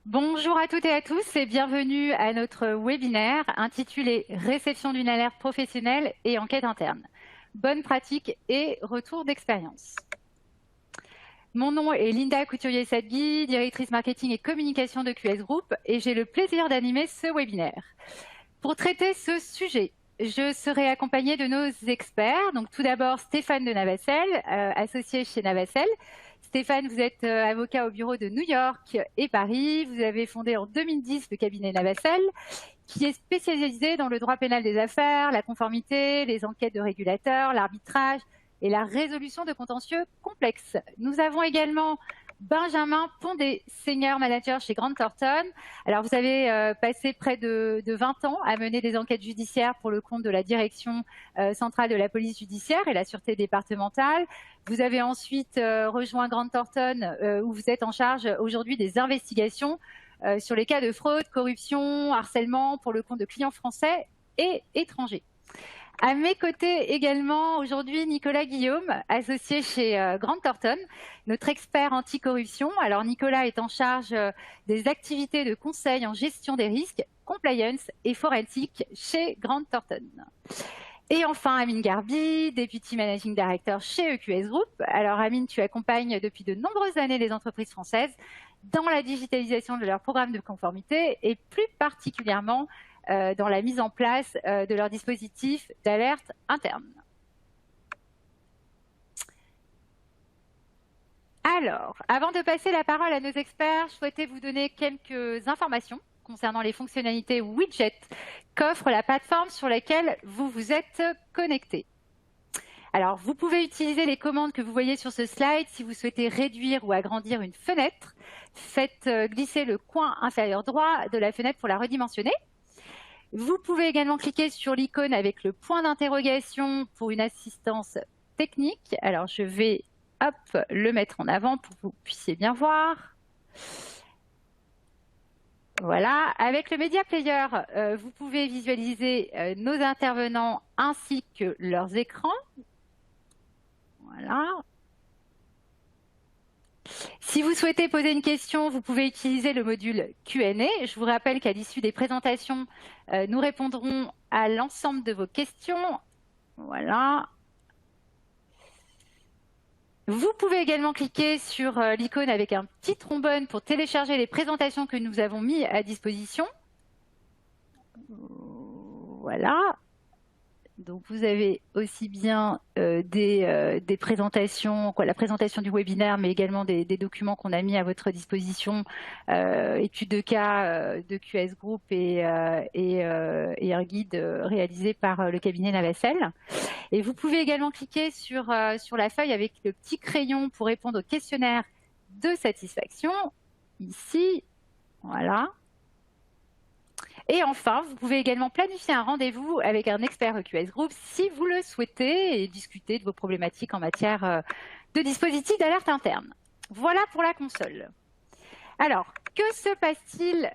Bonjour à toutes et à tous et bienvenue à notre webinaire intitulé Réception d'une alerte professionnelle et enquête interne. Bonne pratique et retour d'expérience. Mon nom est Linda Couturier-Sadgui, directrice marketing et communication de QS Group et j'ai le plaisir d'animer ce webinaire. Pour traiter ce sujet, je serai accompagnée de nos experts. Donc tout d'abord Stéphane de Navacel, associé chez Navacel. Stéphane, vous êtes avocat au bureau de New York et Paris. Vous avez fondé en 2010 le cabinet Navacel, qui est spécialisé dans le droit pénal des affaires, la conformité, les enquêtes de régulateurs, l'arbitrage et la résolution de contentieux complexes. Nous avons également Benjamin Pondé, senior manager chez Grant Thornton. Alors, vous avez passé près de 20 ans à mener des enquêtes judiciaires pour le compte de la direction centrale de la police judiciaire et la sûreté départementale. Vous avez ensuite rejoint Grant Thornton, où vous êtes en charge aujourd'hui des investigations sur les cas de fraude, corruption, harcèlement pour le compte de clients français et étrangers. À mes côtés également aujourd'hui Nicolas Guillaume, associé chez Grant Thornton, notre expert anticorruption. Alors Nicolas est en charge des activités de conseil en gestion des risques, compliance et forensique chez Grant Thornton. Et enfin, Amine Garbi, Deputy Managing Director chez EQS Group. Alors Amine, tu accompagnes depuis de nombreuses années les entreprises françaises dans la digitalisation de leurs programmes de conformité et plus particulièrement dans la mise en place de leur dispositif d'alerte interne. Alors, avant de passer la parole à nos experts, je souhaitais vous donner quelques informations concernant les fonctionnalités widget qu'offre la plateforme sur laquelle vous vous êtes connecté. Alors, vous pouvez utiliser les commandes que vous voyez sur ce slide si vous souhaitez réduire ou agrandir une fenêtre. Faites glisser le coin inférieur droit de la fenêtre pour la redimensionner. Vous pouvez également cliquer sur l'icône avec le point d'interrogation pour une assistance technique. Alors, je vais le mettre en avant pour que vous puissiez bien voir. Voilà, avec le Media Player, vous pouvez visualiser nos intervenants ainsi que leurs écrans. Voilà. Si vous souhaitez poser une question, vous pouvez utiliser le module Q&A. Je vous rappelle qu'à l'issue des présentations, nous répondrons à l'ensemble de vos questions. Voilà. Vous pouvez également cliquer sur l'icône avec un petit trombone pour télécharger les présentations que nous avons mis à disposition. Voilà. Donc, vous avez aussi bien des présentations, la présentation du webinaire, mais également des documents qu'on a mis à votre disposition, études de cas de QS Group et un guide réalisé par le cabinet Navacel. Et vous pouvez également cliquer sur la feuille avec le petit crayon pour répondre au questionnaire de satisfaction, ici, voilà. Et enfin, vous pouvez également planifier un rendez-vous avec un expert EQS Group si vous le souhaitez et discuter de vos problématiques en matière de dispositifs d'alerte interne. Voilà pour la console. Alors, que se passe-t-il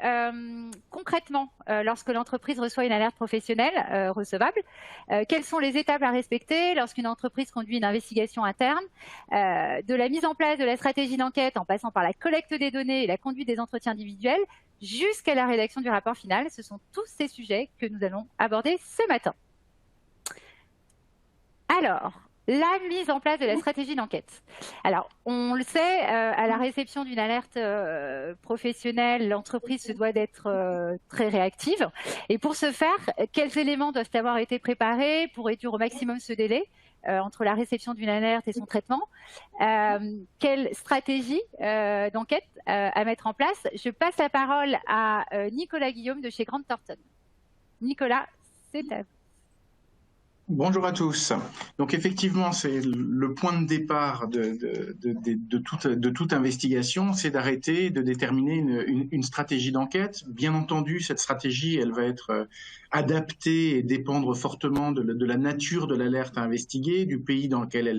concrètement lorsque l'entreprise reçoit une alerte professionnelle recevable? Quelles sont les étapes à respecter lorsqu'une entreprise conduit une investigation interne? De la mise en place de la stratégie d'enquête en passant par la collecte des données et la conduite des entretiens individuels jusqu'à la rédaction du rapport final. Ce sont tous ces sujets que nous allons aborder ce matin. Alors, la mise en place de la stratégie d'enquête. Alors, on le sait, à la réception d'une alerte professionnelle, l'entreprise se doit d'être très réactive. Et pour ce faire, quels éléments doivent avoir été préparés pour réduire au maximum ce délai entre la réception d'une alerte et son traitement? Quelle stratégie d'enquête à mettre en place? Je passe la parole à Nicolas Guillaume de chez Grant Thornton. Nicolas, c'est à vous. Bonjour à tous. Donc effectivement, c'est le point de départ de toute investigation, c'est d'arrêter, de déterminer une stratégie d'enquête. Bien entendu, cette stratégie, elle va être adaptée et dépendre fortement de la nature de l'alerte à investiguer, du pays dans lequel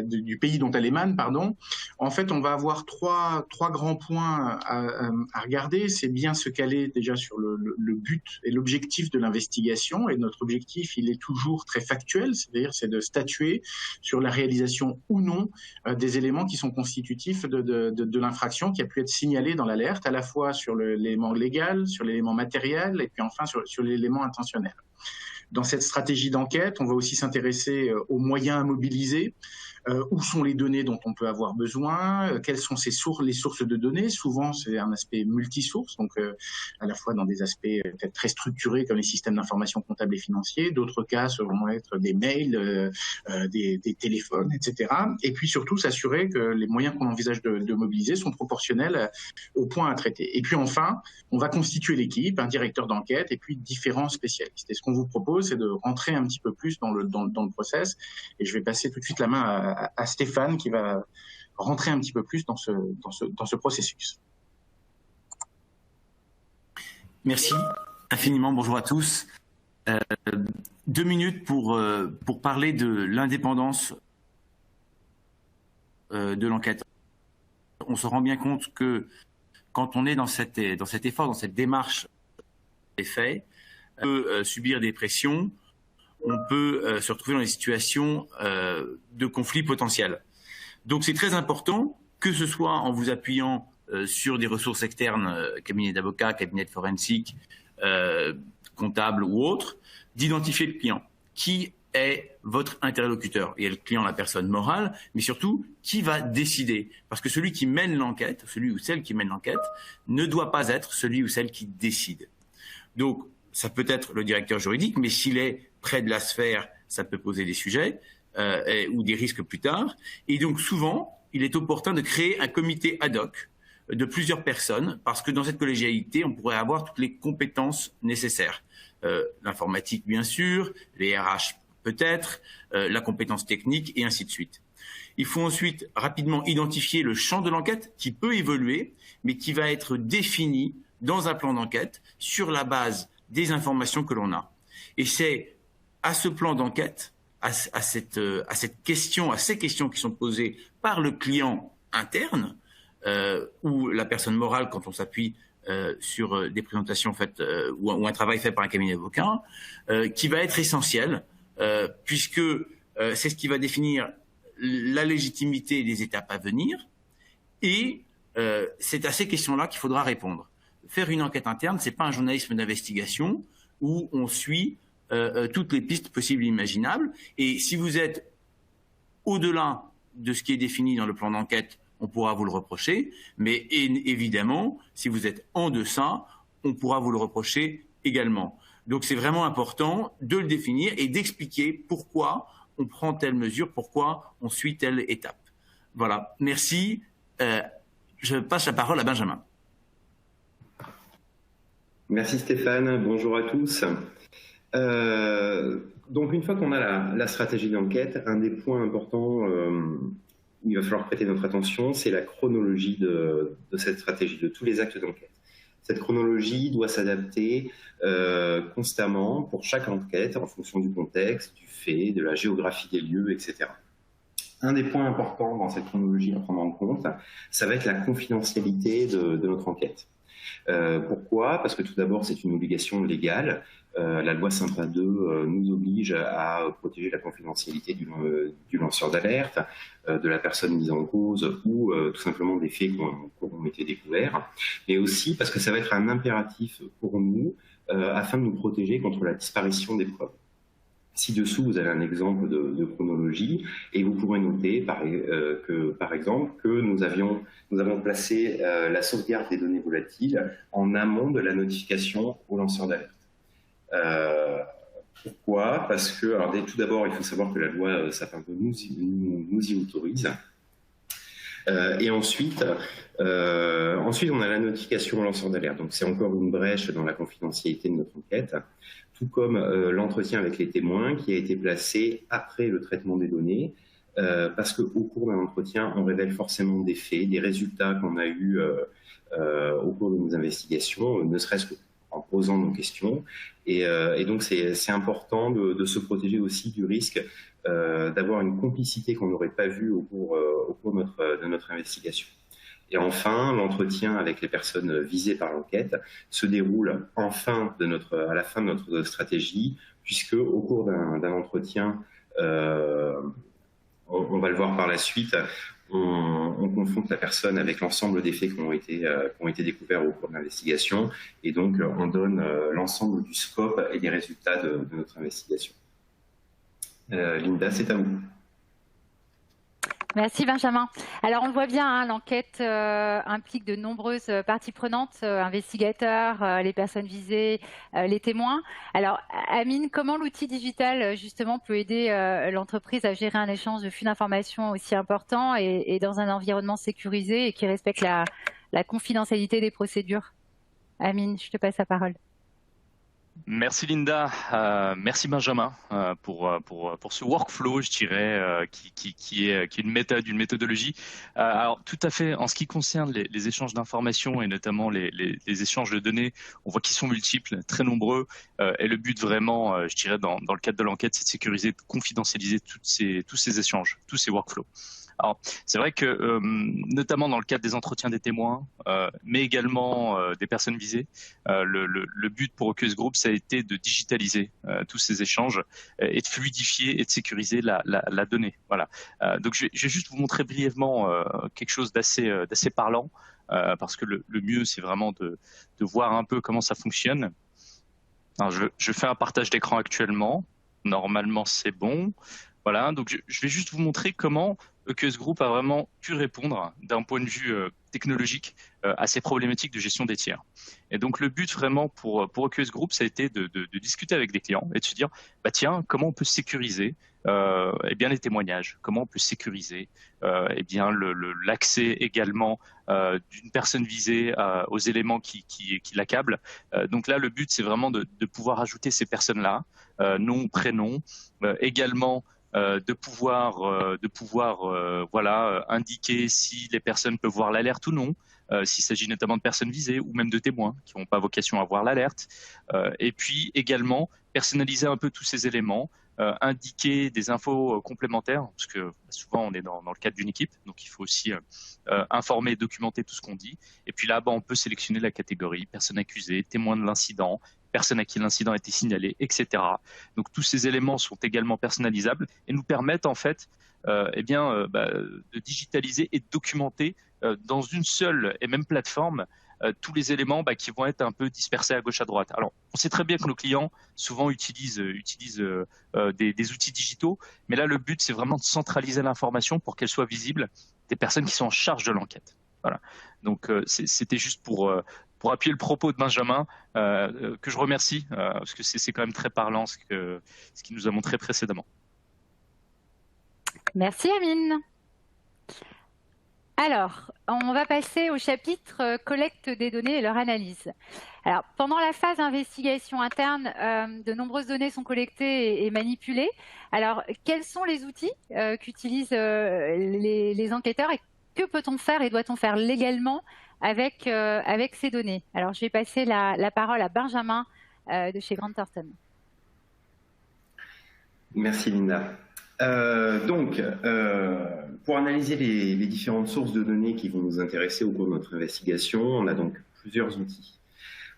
du pays dont elle émane, pardon. En fait, on va avoir trois grands points à regarder. C'est bien se caler déjà sur le but et l'objectif de l'investigation et notre objectif, il est toujours très factuel, c'est-à-dire c'est de statuer sur la réalisation ou non des éléments qui sont constitutifs de l'infraction qui a pu être signalée dans l'alerte, à la fois sur l'élément légal, sur l'élément matériel et puis enfin sur l'élément intentionnel. Dans cette stratégie d'enquête, on va aussi s'intéresser aux moyens à mobiliser, où sont les données dont on peut avoir besoin, quelles sont les sources de données. Souvent, c'est un aspect multisource, donc à la fois dans des aspects peut-être très structurés comme les systèmes d'information comptable et financiers. D'autres cas, ce vont être des mails, des téléphones, etc. Et puis surtout, s'assurer que les moyens qu'on envisage de mobiliser sont proportionnels au point à traiter. Et puis enfin, on va constituer l'équipe, un directeur d'enquête et puis différents spécialistes. Et ce qu'on vous propose, c'est de rentrer un petit peu plus dans le process. Et je vais passer tout de suite la main à Stéphane qui va rentrer un petit peu plus dans ce processus. Merci infiniment, bonjour à tous. 2 minutes pour parler de l'indépendance de l'enquête. On se rend bien compte que quand on est dans cet effort, dans cette démarche des faits, on peut subir des pressions, on peut se retrouver dans des situations de conflits potentiels. Donc c'est très important, que ce soit en vous appuyant sur des ressources externes, cabinet d'avocats, cabinet de forensique, comptable ou autre, d'identifier le client. Qui est votre interlocuteur? Il y a le client, la personne morale, mais surtout, qui va décider? Parce que celui qui mène l'enquête, celui ou celle qui mène l'enquête, ne doit pas être celui ou celle qui décide. Donc, ça peut être le directeur juridique, mais s'il est près de la sphère, ça peut poser des sujets ou des risques plus tard. Et donc, souvent, il est opportun de créer un comité ad hoc de plusieurs personnes, parce que dans cette collégialité, on pourrait avoir toutes les compétences nécessaires. L'informatique, bien sûr, les RH peut-être, la compétence technique, et ainsi de suite. Il faut ensuite rapidement identifier le champ de l'enquête qui peut évoluer, mais qui va être défini dans un plan d'enquête sur la base des informations que l'on a. Et c'est à ce plan d'enquête, à ces questions qui sont posées par le client interne, ou la personne morale quand on s'appuie sur des présentations faites ou un travail fait par un cabinet d'avocats, qui va être essentiel, puisque c'est ce qui va définir la légitimité des étapes à venir, et c'est à ces questions-là qu'il faudra répondre. Faire une enquête interne, c'est pas un journalisme d'investigation où on suit toutes les pistes possibles et imaginables, et si vous êtes au-delà de ce qui est défini dans le plan d'enquête, on pourra vous le reprocher, mais évidemment, si vous êtes en deçà, on pourra vous le reprocher également. Donc c'est vraiment important de le définir et d'expliquer pourquoi on prend telle mesure, pourquoi on suit telle étape. Voilà, merci. Je passe la parole à Benjamin. Merci Stéphane, bonjour à tous. Donc une fois qu'on a la stratégie d'enquête, un des points importants où il va falloir prêter notre attention, c'est la chronologie de cette stratégie, de tous les actes d'enquête. Cette chronologie doit s'adapter constamment pour chaque enquête en fonction du contexte, du fait, de la géographie des lieux, etc. Un des points importants dans cette chronologie à prendre en compte, ça va être la confidentialité de notre enquête. Pourquoi? Parce que tout d'abord, c'est une obligation légale. La loi Sympa 2 nous oblige à protéger la confidentialité du lanceur d'alerte, de la personne mise en cause ou tout simplement des faits qui ont été découverts, mais aussi parce que ça va être un impératif pour nous afin de nous protéger contre la disparition des preuves. Ci-dessous, vous avez un exemple de chronologie et vous pourrez noter par exemple que nous avons placé la sauvegarde des données volatiles en amont de la notification au lanceur d'alerte. Pourquoi? Parce que, alors, tout d'abord, il faut savoir que la loi Sapin 2 nous y autorise. Et ensuite, on a la notification au lanceur d'alerte. Donc, c'est encore une brèche dans la confidentialité de notre enquête, tout comme l'entretien avec les témoins qui a été placé après le traitement des données, parce qu'au cours d'un entretien, on révèle forcément des faits, des résultats qu'on a eus au cours de nos investigations, ne serait-ce qu'en posant nos questions. Et donc, c'est important de se protéger aussi du risque d'avoir une complicité qu'on n'aurait pas vue au cours de notre investigation. Et enfin, l'entretien avec les personnes visées par l'enquête se déroule à la fin de notre stratégie, puisque au cours d'un entretien, on va le voir par la suite, on confronte la personne avec l'ensemble des faits qui ont été découverts au cours de l'investigation, et donc on donne l'ensemble du scope et des résultats de notre investigation. Linda, c'est à vous. Merci Benjamin. Alors on le voit bien, hein, l'enquête implique de nombreuses parties prenantes, investigateurs, les personnes visées, les témoins. Alors Amine, comment l'outil digital justement peut aider l'entreprise à gérer un échange de flux d'informations aussi important et dans un environnement sécurisé et qui respecte la confidentialité des procédures? Amine, je te passe la parole. Merci Linda, merci Benjamin pour ce workflow, je dirais, qui est une méthode, une méthodologie. Alors tout à fait, en ce qui concerne les échanges d'informations et notamment les échanges de données, on voit qu'ils sont multiples, très nombreux, et le but vraiment, je dirais, dans le cadre de l'enquête, c'est de sécuriser, de confidentialiser tous ces échanges, tous ces workflows. Alors, c'est vrai que, notamment dans le cadre des entretiens des témoins, mais également des personnes visées, le but pour EQS Group, ça a été de digitaliser tous ces échanges et de fluidifier et de sécuriser la donnée. Voilà. Donc, je vais juste vous montrer brièvement quelque chose d'assez parlant, parce que le mieux, c'est vraiment de voir un peu comment ça fonctionne. Alors, je fais un partage d'écran actuellement. Normalement, c'est bon. Voilà, donc je vais juste vous montrer comment EQS Group a vraiment pu répondre d'un point de vue technologique à ces problématiques de gestion des tiers. Et donc le but vraiment pour EQS Group, ça a été de discuter avec des clients et de se dire, bah tiens, comment on peut sécuriser eh bien les témoignages, comment on peut sécuriser eh bien l'accès également d'une personne visée aux éléments qui l'accablent. Donc là, le but, c'est vraiment de pouvoir ajouter ces personnes-là, nom, prénom, également de pouvoir voilà, indiquer si les personnes peuvent voir l'alerte ou non, s'il s'agit notamment de personnes visées ou même de témoins qui n'ont pas vocation à voir l'alerte, et puis également personnaliser un peu tous ces éléments, indiquer des infos complémentaires, parce que souvent on est dans le cadre d'une équipe, donc il faut aussi informer et documenter tout ce qu'on dit, et puis là on peut sélectionner la catégorie personne accusée, témoin de l'incident, personne à qui l'incident a été signalé, etc. Donc tous ces éléments sont également personnalisables et nous permettent en fait de digitaliser et de documenter dans une seule et même plateforme tous les éléments qui vont être un peu dispersés à gauche à droite. Alors on sait très bien que nos clients souvent utilisent des outils digitaux, mais là le but c'est vraiment de centraliser l'information pour qu'elle soit visible des personnes qui sont en charge de l'enquête. Voilà. Donc c'était juste pour appuyer le propos de Benjamin, que je remercie, parce que c'est quand même très parlant ce qu'il nous a montré précédemment. Merci Amine. Alors, on va passer au chapitre collecte des données et leur analyse. Alors, pendant la phase d'investigation interne, de nombreuses données sont collectées et manipulées. Alors, quels sont les outils qu'utilisent les enquêteurs et que peut-on faire et doit-on faire légalement avec ces données? Alors, je vais passer la parole à Benjamin de chez Grant Thornton. Merci Linda. Pour analyser les différentes sources de données qui vont nous intéresser au cours de notre investigation, on a donc plusieurs outils.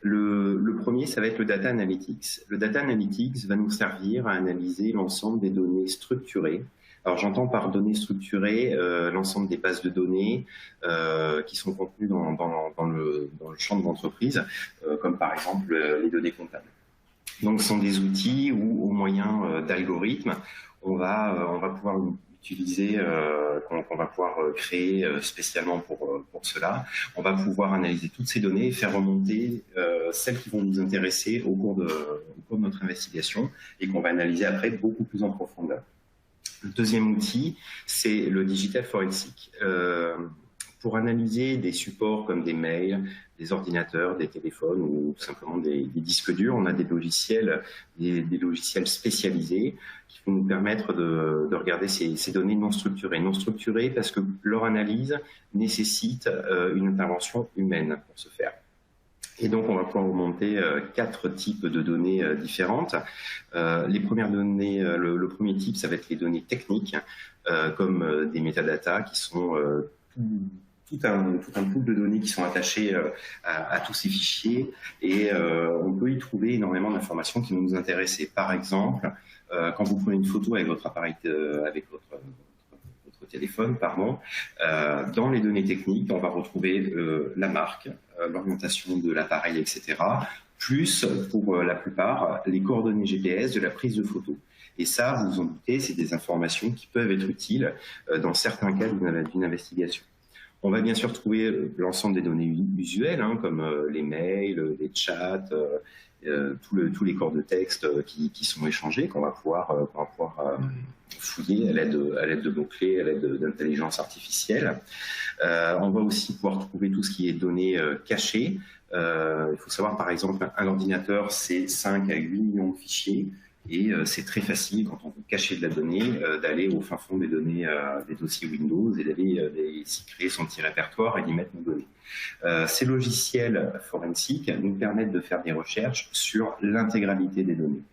Le premier, ça va être le Data Analytics. Le Data Analytics va nous servir à analyser l'ensemble des données structurées. Alors j'entends par données structurées l'ensemble des bases de données qui sont contenues dans le champ de l'entreprise, comme par exemple les données comptables. Donc ce sont des outils où, au moyen d'algorithmes, on va pouvoir utiliser, qu'on va pouvoir créer spécialement pour cela. On va pouvoir analyser toutes ces données et faire remonter celles qui vont nous intéresser au cours de notre investigation et qu'on va analyser après beaucoup plus en profondeur. Le deuxième outil, c'est le Digital Forensic. Pour analyser des supports comme des mails, des ordinateurs, des téléphones ou simplement des disques durs, on a des logiciels spécialisés qui vont nous permettre de regarder ces données non structurées. Non structurées parce que leur analyse nécessite une intervention humaine pour ce faire. Et donc, on va pouvoir remonter 4 types de données différentes. Les premières données, le premier type, ça va être les données techniques, comme des métadatas qui sont tout un pool de données qui sont attachés à tous ces fichiers, et on peut y trouver énormément d'informations qui vont nous intéresser. Par exemple, quand vous prenez une photo avec votre appareil, avec votre téléphone, pardon, dans les données techniques, on va retrouver la marque, l'orientation de l'appareil, etc., plus, pour la plupart, les coordonnées GPS de la prise de photo. Et ça, vous vous en doutez, c'est des informations qui peuvent être utiles dans certains cas d'une investigation. On va bien sûr trouver l'ensemble des données usuelles, hein, comme les mails, les chats, tous les corps de texte qui sont échangés, qu'on va pouvoir fouiller à l'aide de mots-clés, à l'aide d'intelligence artificielle. On va aussi pouvoir trouver tout ce qui est données cachées. Il faut savoir, par exemple, un ordinateur, c'est 5 à 8 millions de fichiers. Et c'est très facile, quand on veut cacher de la donnée, d'aller au fin fond des données, des dossiers Windows, et d'aller s'y créer son petit répertoire et d'y mettre nos données. Ces logiciels forensiques nous permettent de faire des recherches sur l'intégralité des données.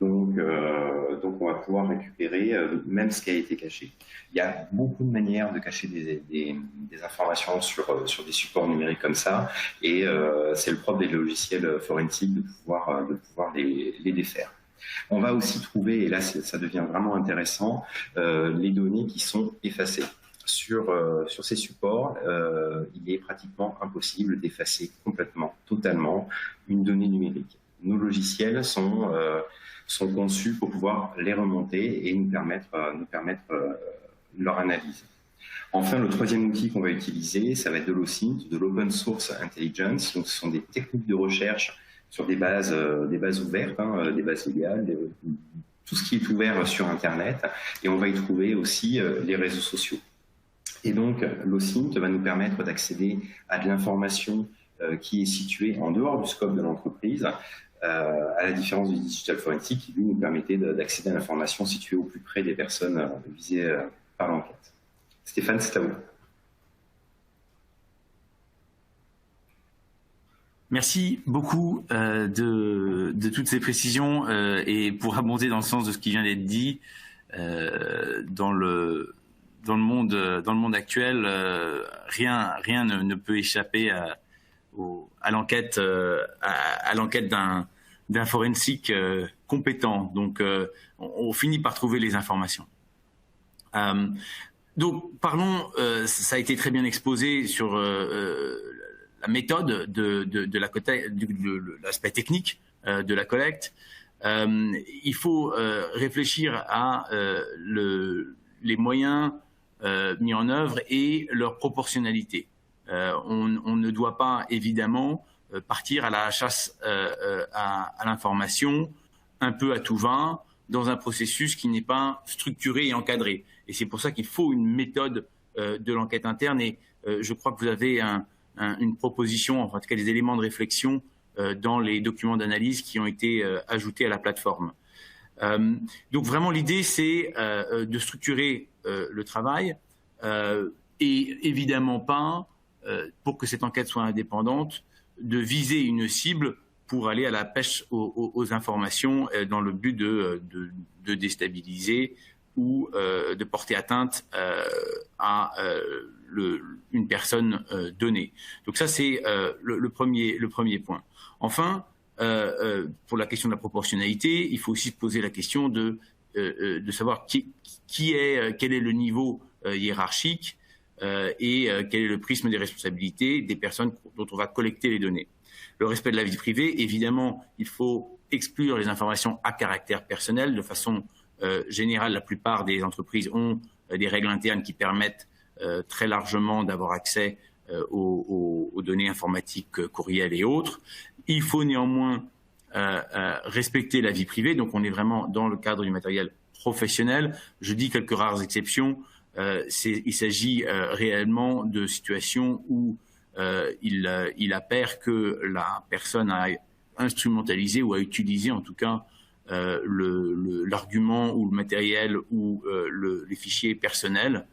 Donc on va pouvoir récupérer même ce qui a été caché. Il y a beaucoup de manières de cacher des informations sur des supports numériques comme ça, et c'est le propre des logiciels forensiques de pouvoir les défaire. On va aussi trouver, et là ça devient vraiment intéressant, les données qui sont effacées. Sur ces supports, il est pratiquement impossible d'effacer complètement, totalement, une donnée numérique. Nos logiciels sont conçus pour pouvoir les remonter et nous permettre leur analyse. Enfin, le troisième outil qu'on va utiliser, ça va être de l'OSINT, de l'Open Source Intelligence. Donc, ce sont des techniques de recherche sur des bases ouvertes, hein, des bases légales, tout ce qui est ouvert sur Internet, et on va y trouver aussi les réseaux sociaux. Et donc, l'OSINT va nous permettre d'accéder à de l'information qui est située en dehors du scope de l'entreprise, à la différence du digital forensic qui, lui, nous permettait d'accéder à l'information située au plus près des personnes visées par l'enquête. Stéphane, c'est à vous. Merci beaucoup de toutes ces précisions et pour abonder dans le sens de ce qui vient d'être dit, dans le monde actuel, rien ne peut échapper à l'enquête d'un forensic compétent. Donc on finit par trouver les informations. Donc parlons, ça a été très bien exposé sur la méthode de l'aspect technique de la collecte. Il faut réfléchir à les moyens mis en œuvre et leur proportionnalité. On ne doit pas évidemment partir à la chasse à l'information un peu à tout va dans un processus qui n'est pas structuré et encadré. Et c'est pour ça qu'il faut une méthode de l'enquête interne, et je crois que vous avez une proposition, en tout cas des éléments de réflexion dans les documents d'analyse qui ont été ajoutés à la plateforme. Donc vraiment l'idée c'est de structurer le travail et évidemment pas, pour que cette enquête soit indépendante, de viser une cible pour aller à la pêche aux informations dans le but de déstabiliser ou de porter atteinte à une personne donnée. Donc ça, c'est le premier point. Enfin, pour la question de la proportionnalité, il faut aussi se poser la question de savoir quel est le niveau hiérarchique et quel est le prisme des responsabilités des personnes dont on va collecter les données. Le respect de la vie privée, évidemment, il faut exclure les informations à caractère personnel. De façon générale, la plupart des entreprises ont des règles internes qui permettent très largement d'avoir accès aux données informatiques, courriels et autres. Il faut néanmoins respecter la vie privée, donc on est vraiment dans le cadre du matériel professionnel. Je dis quelques rares exceptions. Il s'agit réellement de situations où il apparaît que la personne a instrumentalisé ou a utilisé en tout cas l'argument ou le matériel ou les fichiers personnels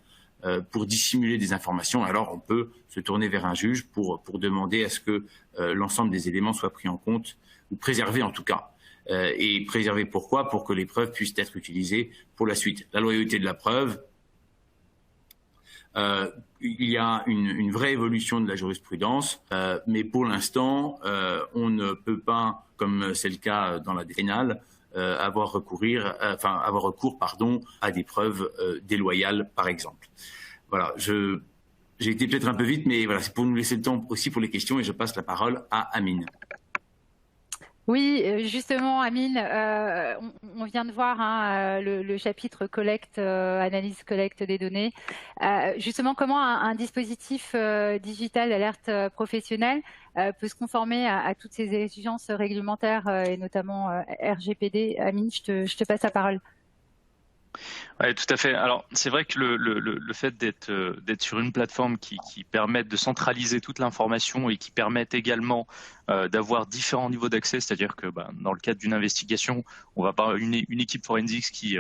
pour dissimuler des informations. Alors on peut se tourner vers un juge pour demander à ce que l'ensemble des éléments soient pris en compte ou préservés en tout cas. Et préservés pourquoi? Pour que les preuves puissent être utilisées pour la suite. La loyauté de la preuve, Il y a une vraie évolution de la jurisprudence, mais pour l'instant, on ne peut pas, comme c'est le cas dans la défense pénale, avoir recours à des preuves déloyales, par exemple. Voilà, j'ai été peut-être un peu vite, mais voilà, c'est pour nous laisser le temps aussi pour les questions, et je passe la parole à Amine. Oui, justement, Amine, on vient de voir le chapitre analyse collecte des données. Justement, comment un dispositif digital d'alerte professionnelle peut se conformer à toutes ces exigences réglementaires et notamment RGPD. Amine, je te passe la parole. Oui, tout à fait. Alors, c'est vrai que le fait d'être sur une plateforme qui permette de centraliser toute l'information et qui permette également d'avoir différents niveaux d'accès, c'est-à-dire que dans le cadre d'une investigation, on va avoir une équipe forensics qui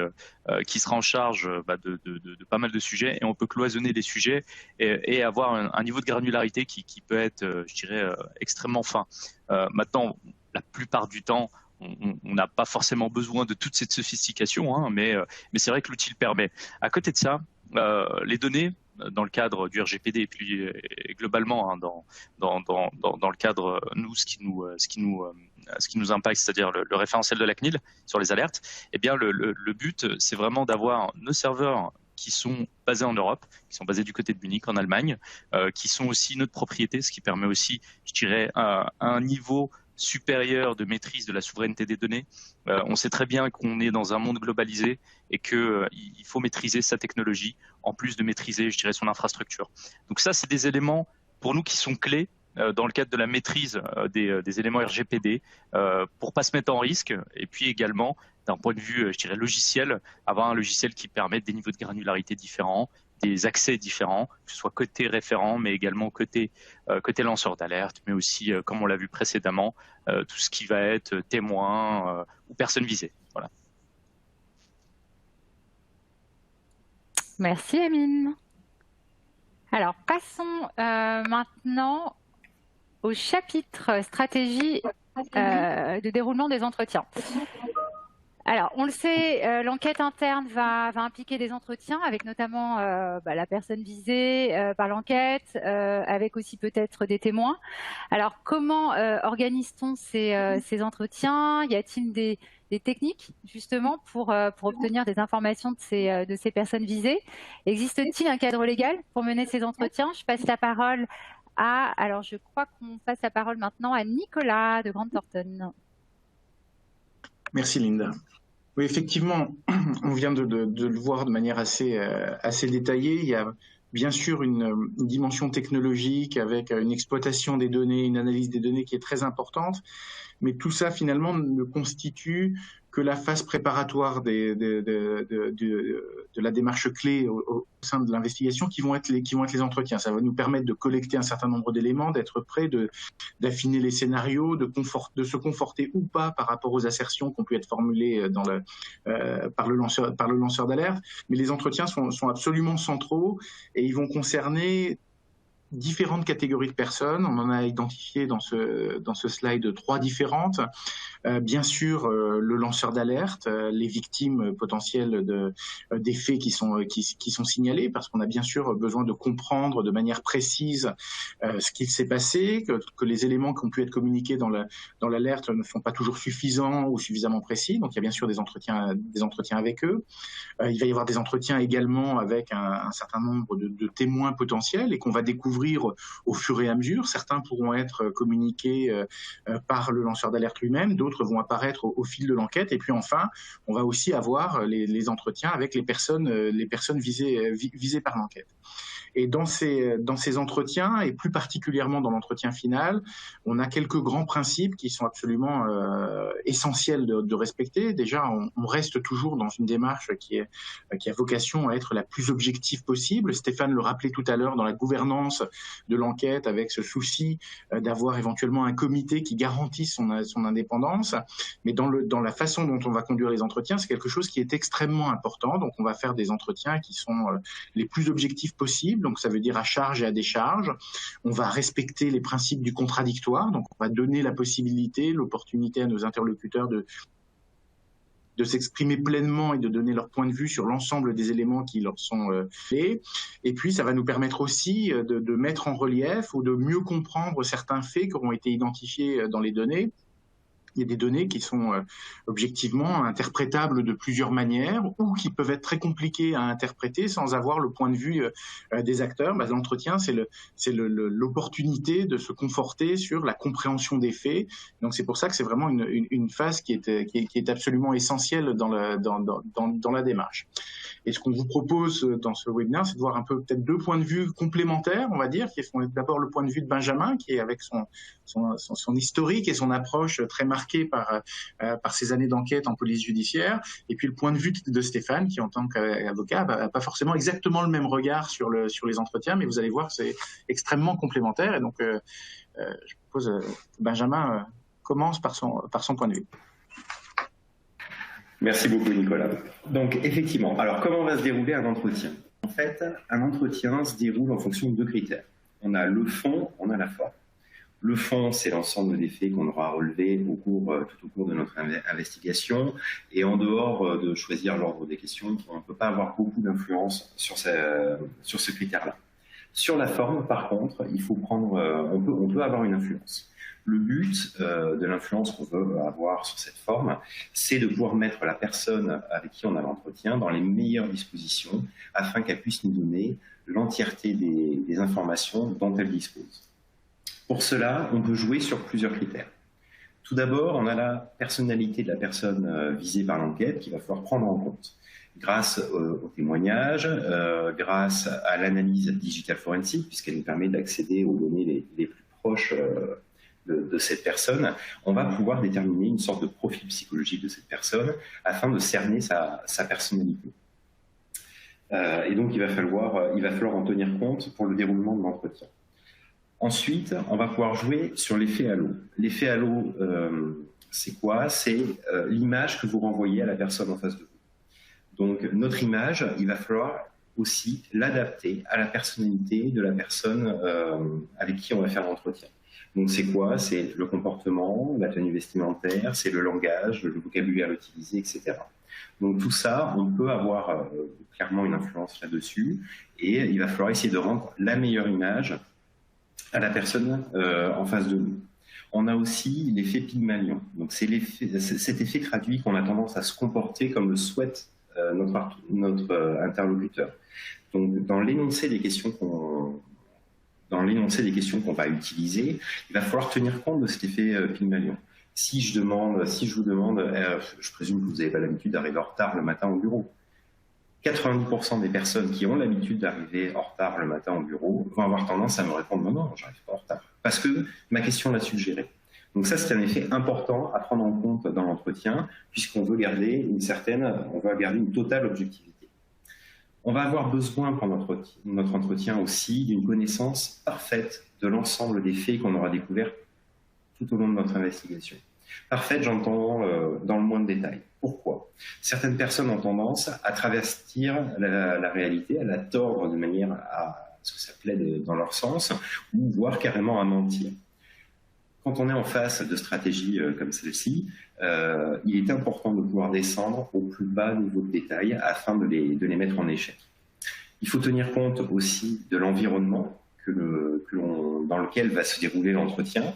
sera en charge de pas mal de sujets, et on peut cloisonner les sujets et avoir un niveau de granularité qui peut être, je dirais, extrêmement fin. Maintenant, la plupart du temps, on n'a pas forcément besoin de toute cette sophistication, mais c'est vrai que l'outil le permet. À côté de ça, les données, dans le cadre du RGPD et puis globalement dans le cadre, ce qui nous impacte, c'est-à-dire le référentiel de la CNIL sur les alertes, eh bien le but, c'est vraiment d'avoir nos serveurs qui sont basés en Europe, qui sont basés du côté de Munich, en Allemagne, qui sont aussi notre propriété, ce qui permet aussi, je dirais, un niveau supérieure de maîtrise de la souveraineté des données. On sait très bien qu'on est dans un monde globalisé et qu'il faut maîtriser sa technologie en plus de maîtriser, je dirais, son infrastructure. Donc ça, c'est des éléments pour nous qui sont clés dans le cadre de la maîtrise des éléments RGPD pour pas se mettre en risque, et puis également d'un point de vue, je dirais, logiciel, avoir un logiciel qui permette des niveaux de granularité différents, des accès différents, que ce soit côté référent, mais également côté lanceur d'alerte, mais aussi, comme on l'a vu précédemment, tout ce qui va être témoin ou personne visée. Voilà. Merci Amine. Alors, passons maintenant au chapitre stratégie de déroulement des entretiens. Alors, on le sait, l'enquête interne va impliquer des entretiens avec notamment la personne visée par l'enquête, avec aussi peut-être des témoins. Alors, comment organise-t-on ces entretiens? Y a-t-il des techniques justement pour obtenir des informations de ces personnes visées? Existe-t-il un cadre légal pour mener ces entretiens? Je passe la parole alors je crois qu'on passe la parole maintenant à Nicolas de Grant Thornton. Merci Linda. Oui, effectivement, on vient de le voir de manière assez détaillée. Il y a bien sûr une dimension technologique avec une exploitation des données, une analyse des données qui est très importante, mais tout ça finalement ne constitue que la phase préparatoire de la démarche clé au sein de l'investigation qui vont être les entretiens. Ça va nous permettre de collecter un certain nombre d'éléments, d'être prêt, d'affiner les scénarios, de se conforter ou pas par rapport aux assertions qui ont pu être formulées par le lanceur d'alerte. Mais les entretiens sont absolument centraux et ils vont concerner différentes catégories de personnes. On en a identifié dans ce slide 3 différentes. Bien sûr, le lanceur d'alerte, les victimes potentielles des faits qui sont signalés, parce qu'on a bien sûr besoin de comprendre de manière précise ce qu'il s'est passé, que les éléments qui ont pu être communiqués dans l'alerte ne sont pas toujours suffisants ou suffisamment précis. Donc il y a bien sûr des entretiens avec eux. Il va y avoir des entretiens également avec un certain nombre de témoins potentiels et qu'on va découvrir au fur et à mesure. Certains pourront être communiqués par le lanceur d'alerte lui-même, d'autres vont apparaître au fil de l'enquête. Et puis enfin, on va aussi avoir les entretiens avec les personnes visées par l'enquête. Et dans ces entretiens, et plus particulièrement dans l'entretien final, on a quelques grands principes qui sont absolument essentiels de respecter. Déjà, on reste toujours dans une démarche qui a vocation à être la plus objective possible. Stéphane le rappelait tout à l'heure dans la gouvernance de l'enquête, avec ce souci d'avoir éventuellement un comité qui garantisse son indépendance. Mais dans la façon dont on va conduire les entretiens, c'est quelque chose qui est extrêmement important. Donc, on va faire des entretiens qui sont les plus objectifs possibles. Donc ça veut dire à charge et à décharge. On va respecter les principes du contradictoire, donc on va donner la possibilité, l'opportunité à nos interlocuteurs de s'exprimer pleinement et de donner leur point de vue sur l'ensemble des éléments qui leur sont faits. Et puis, ça va nous permettre aussi de mettre en relief ou de mieux comprendre certains faits qui auront été identifiés dans les données. Il y a des données qui sont objectivement interprétables de plusieurs manières ou qui peuvent être très compliquées à interpréter sans avoir le point de vue des acteurs. L'entretien, c'est l'opportunité de se conforter sur la compréhension des faits. Donc c'est pour ça que c'est vraiment une phase qui est absolument essentielle dans la démarche. Et ce qu'on vous propose dans ce webinaire, c'est de voir un peu peut-être deux points de vue complémentaires, on va dire, qui sont d'abord le point de vue de Benjamin, qui est avec son historique et son approche très marquée par ses années d'enquête en police judiciaire, et puis le point de vue de Stéphane, qui en tant qu'avocat n'a pas forcément exactement le même regard sur les entretiens, mais vous allez voir que c'est extrêmement complémentaire. Et donc, je propose que Benjamin commence par son point de vue. Merci beaucoup, Nicolas. Donc, effectivement, alors comment va se dérouler un entretien? En fait, un entretien se déroule en fonction de deux critères. On a le fond, on a la forme. Le fond, c'est l'ensemble des faits qu'on aura relevés tout au cours de notre investigation. Et en dehors de choisir l'ordre des questions, on ne peut pas avoir beaucoup d'influence sur ce critère-là. Sur la forme, par contre, on peut avoir une influence. Le but de l'influence qu'on veut avoir sur cette forme, c'est de pouvoir mettre la personne avec qui on a l'entretien dans les meilleures dispositions afin qu'elle puisse nous donner l'entièreté des informations dont elle dispose. Pour cela, on peut jouer sur plusieurs critères. Tout d'abord, on a la personnalité de la personne visée par l'enquête qu'il va falloir prendre en compte. Grâce au témoignage, grâce à l'analyse digital forensique, puisqu'elle nous permet d'accéder aux données les plus proches de cette personne, on va pouvoir déterminer une sorte de profil psychologique de cette personne afin de cerner sa personnalité. Et donc, il va falloir en tenir compte pour le déroulement de l'entretien. Ensuite, on va pouvoir jouer sur l'effet halo. L'effet halo, c'est quoi? C'est l'image que vous renvoyez à la personne en face de vous. Donc, notre image, il va falloir aussi l'adapter à la personnalité de la personne avec qui on va faire l'entretien. Donc, c'est quoi? C'est le comportement, la tenue vestimentaire, c'est le langage, le vocabulaire utilisé, etc. Donc, tout ça, on peut avoir clairement une influence là-dessus et il va falloir essayer de rendre la meilleure image à la personne en face de nous. On a aussi l'effet Pygmalion. Donc, c'est cet effet traduit qu'on a tendance à se comporter comme le souhaite notre interlocuteur. Donc, dans l'énoncé des questions qu'on va utiliser, il va falloir tenir compte de cet effet Pygmalion. Si je vous demande, je présume que vous n'avez pas l'habitude d'arriver en retard le matin au bureau. 90% des personnes qui ont l'habitude d'arriver en retard le matin au bureau vont avoir tendance à me répondre non, j'arrive pas en retard, parce que ma question l'a suggéré. Donc ça, c'est un effet important à prendre en compte dans l'entretien, puisqu'on veut garder une totale objectivité. On va avoir besoin pour notre entretien aussi d'une connaissance parfaite de l'ensemble des faits qu'on aura découverts tout au long de notre investigation. Parfaite, j'entends dans le moindre détail. Pourquoi? Certaines personnes ont tendance à travestir la réalité, à la tordre de manière à ce que ça plaide dans leur sens, ou voire carrément à mentir. Quand on est en face de stratégies comme celle-ci, il est important de pouvoir descendre au plus bas niveau de détail afin de les mettre en échec. Il faut tenir compte aussi de l'environnement dans lequel va se dérouler l'entretien.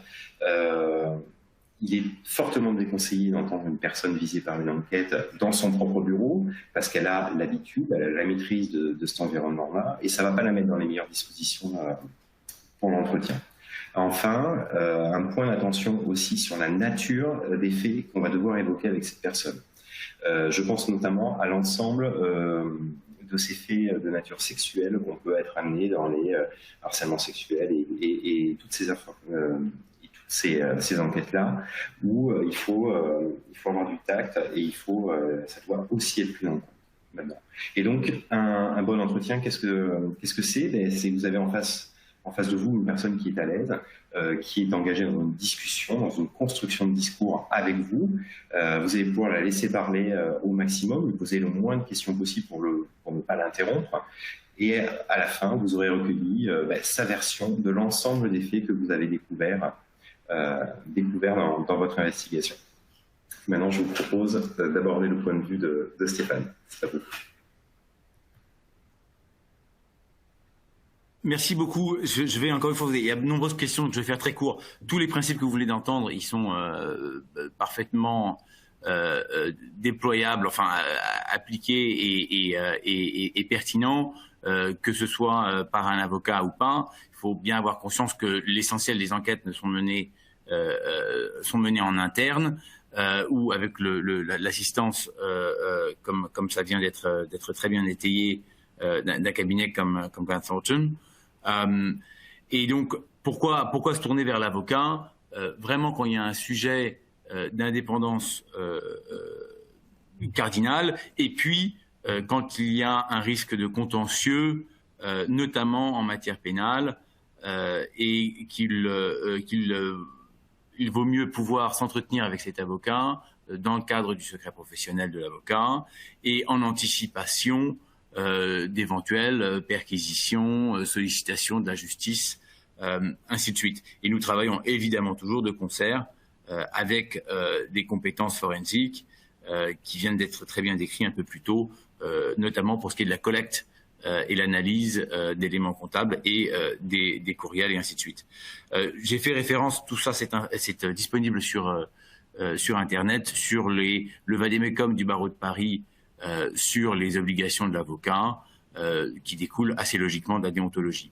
Il est fortement déconseillé d'entendre une personne visée par une enquête dans son propre bureau parce qu'elle a l'habitude, elle a la maîtrise de cet environnement-là et ça ne va pas la mettre dans les meilleures dispositions pour l'entretien. Enfin, un point d'attention aussi sur la nature des faits qu'on va devoir évoquer avec cette personne. Je pense notamment à l'ensemble de ces faits de nature sexuelle qu'on peut être amené dans les harcèlements sexuels et toutes ces enquêtes-là, où il faut avoir du tact et ça doit aussi être pris en compte maintenant. Et donc, un bon entretien, qu'est-ce que c'est? C'est que vous avez en face de vous une personne qui est à l'aise, qui est engagée dans une discussion, dans une construction de discours avec vous. Vous allez pouvoir la laisser parler au maximum, lui poser le moins de questions possible pour ne pas l'interrompre. Et à la fin, vous aurez recueilli sa version de l'ensemble des faits que vous avez découverts dans votre investigation. Maintenant, je vous propose d'aborder le point de vue de Stéphane. C'est à vous. Merci beaucoup. Je vais encore une fois, il y a de nombreuses questions, donc je vais faire très court. Tous les principes que vous venez d'entendre, ils sont parfaitement déployables, enfin appliqués et pertinents, que ce soit par un avocat ou pas. Il faut bien avoir conscience que l'essentiel des enquêtes ne sont menées en interne ou avec l'assistance, comme ça vient d'être très bien étayé, d'un cabinet comme Grant Thornton. Et donc, pourquoi se tourner vers l'avocat? Vraiment, quand il y a un sujet d'indépendance cardinale, et puis quand il y a un risque de contentieux, notamment en matière pénale, et qu'il vaut mieux pouvoir s'entretenir avec cet avocat dans le cadre du secret professionnel de l'avocat et en anticipation d'éventuelles perquisitions, sollicitations de la justice, ainsi de suite. Et nous travaillons évidemment toujours de concert avec des compétences forensiques qui viennent d'être très bien décrites un peu plus tôt, notamment pour ce qui est de la collecte et l'analyse d'éléments comptables et des courriels et ainsi de suite. J'ai fait référence, tout ça c'est disponible sur Internet, sur le vadémécum du barreau de Paris, sur les obligations de l'avocat qui découlent assez logiquement de la déontologie.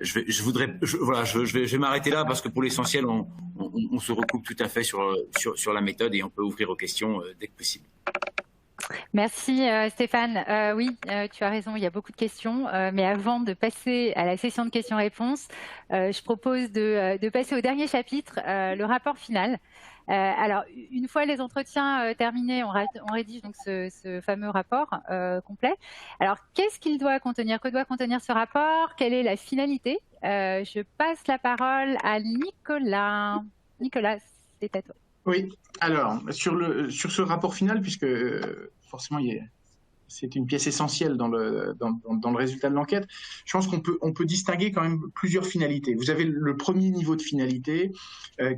Je vais m'arrêter là parce que pour l'essentiel, on se recoupe tout à fait sur la méthode et on peut ouvrir aux questions dès que possible. Merci Stéphane. Oui, tu as raison, il y a beaucoup de questions. Mais avant de passer à la session de questions-réponses, je propose de passer au dernier chapitre, le rapport final. Alors, une fois les entretiens terminés, on rédige donc ce fameux rapport complet. Alors, qu'est-ce qu'il doit contenir? Que doit contenir ce rapport? Quelle est la finalité? Je passe la parole à Nicolas. Nicolas, c'est à toi. Oui, alors, sur ce rapport final, puisque forcément, c'est une pièce essentielle dans le résultat de l'enquête, je pense qu'on peut distinguer quand même plusieurs finalités. Vous avez le premier niveau de finalité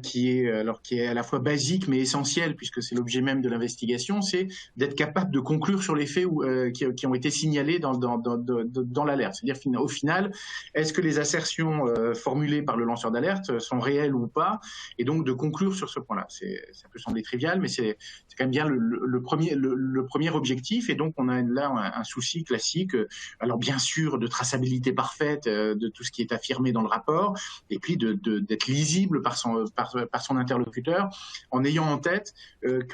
qui est à la fois basique mais essentiel, puisque c'est l'objet même de l'investigation, c'est d'être capable de conclure sur les faits qui ont été signalés dans l'alerte. C'est-à-dire, au final, est-ce que les assertions formulées par le lanceur d'alerte sont réelles ou pas, et donc de conclure sur ce point-là. Ça peut sembler trivial, mais c'est quand même bien le premier objectif, et donc on a là un souci classique, alors bien sûr de traçabilité parfaite de tout ce qui est affirmé dans le rapport, et puis d'être lisible par son interlocuteur, en ayant en tête il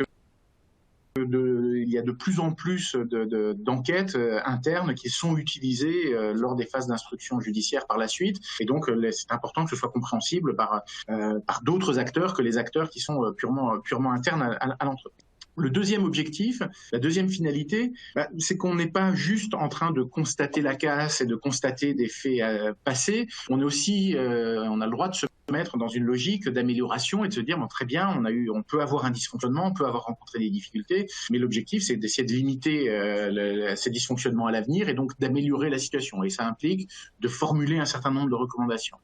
y a de plus en plus d'enquêtes internes qui sont utilisées lors des phases d'instruction judiciaire par la suite, et donc c'est important que ce soit compréhensible par d'autres acteurs que les acteurs qui sont purement internes à l'entreprise. Le deuxième objectif, la deuxième finalité, c'est qu'on n'est pas juste en train de constater la casse et de constater des faits passés. On est aussi, on a le droit de se mettre dans une logique d'amélioration et de se dire bon, très bien, on peut avoir un dysfonctionnement, on peut avoir rencontré des difficultés, mais l'objectif c'est d'essayer de limiter ces dysfonctionnements à l'avenir et donc d'améliorer la situation. Et ça implique de formuler un certain nombre de recommandations,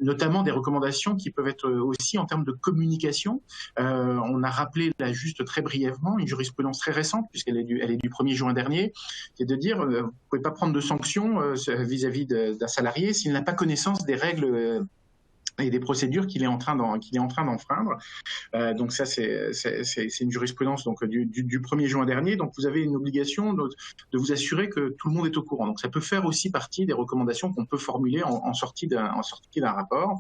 notamment des recommandations qui peuvent être aussi en termes de communication. On a rappelé là juste très brièvement une jurisprudence très récente, puisqu'elle est du 1er juin dernier, qui est de dire vous ne pouvez pas prendre de sanctions vis-à-vis d'un salarié s'il n'a pas connaissance des règles et des procédures qu'il est en train d'enfreindre. Donc ça, c'est une jurisprudence donc, du 1er juin dernier. Donc vous avez une obligation de vous assurer que tout le monde est au courant. Donc ça peut faire aussi partie des recommandations qu'on peut formuler en sortie d'un rapport.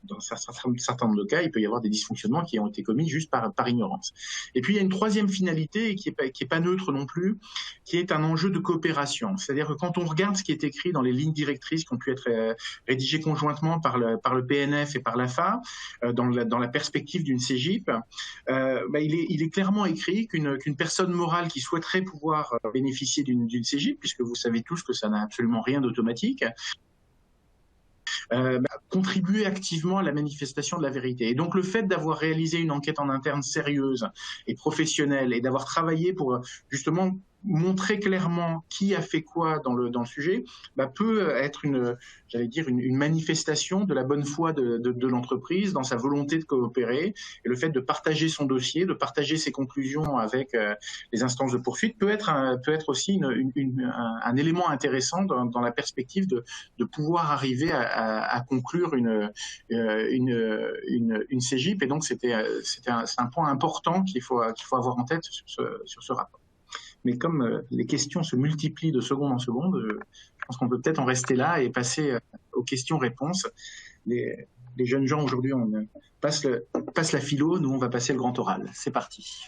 Dans un certain nombre de cas, il peut y avoir des dysfonctionnements qui ont été commis juste par ignorance. Et puis il y a une troisième finalité qui est pas neutre non plus, qui est un enjeu de coopération. C'est-à-dire que quand on regarde ce qui est écrit dans les lignes directrices qui ont pu être rédigées conjointement par le PNF et par l'AFA, dans la perspective d'une CGIP, il est clairement écrit qu'une personne morale qui souhaiterait pouvoir bénéficier d'une CGIP, puisque vous savez tous que ça n'a absolument rien d'automatique, contribuer activement à la manifestation de la vérité. Et donc le fait d'avoir réalisé une enquête en interne sérieuse et professionnelle et d'avoir travaillé pour justement montrer clairement qui a fait quoi dans le sujet peut être j'allais dire une manifestation de la bonne foi de l'entreprise dans sa volonté de coopérer, et le fait de partager son dossier, de partager ses conclusions avec les instances de poursuite peut être aussi un élément intéressant dans la perspective de pouvoir arriver à conclure une CJIP. Et donc c'est un point important qu'il faut avoir en tête sur ce rapport. Mais comme les questions se multiplient de seconde en seconde, je pense qu'on peut peut-être en rester là et passer aux questions-réponses. Les jeunes gens aujourd'hui passent la philo, nous on va passer le grand oral. C'est parti.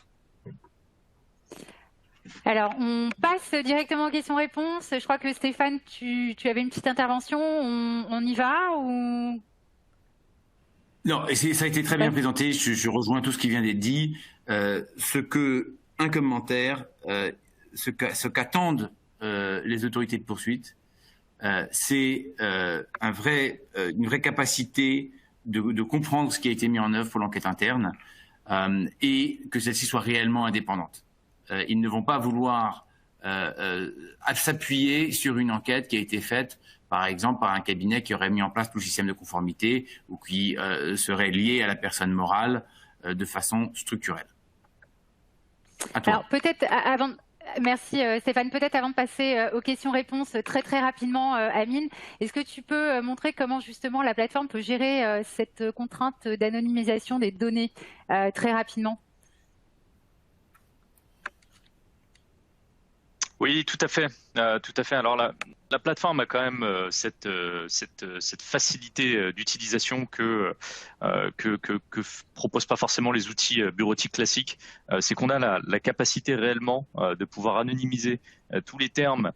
Alors, on passe directement aux questions-réponses. Je crois que Stéphane, tu avais une petite intervention. On y va ou... Non, ça a été très bien présenté. Je rejoins tout ce qui vient d'être dit. Un commentaire, ce qu'attendent les autorités de poursuite, c'est une vraie capacité de comprendre ce qui a été mis en œuvre pour l'enquête interne et que celle-ci soit réellement indépendante. Ils ne vont pas vouloir s'appuyer sur une enquête qui a été faite, par exemple, par un cabinet qui aurait mis en place tout le système de conformité ou qui serait lié à la personne morale de façon structurelle. Alors peut-être avant... Merci Stéphane. Peut-être avant de passer aux questions-réponses très très rapidement, Amine, est-ce que tu peux montrer comment justement la plateforme peut gérer cette contrainte d'anonymisation des données très rapidement? Oui, tout à fait. Alors la plateforme a quand même cette facilité d'utilisation que proposent pas forcément les outils bureautiques classiques. C'est qu'on a la capacité réellement de pouvoir anonymiser tous les termes,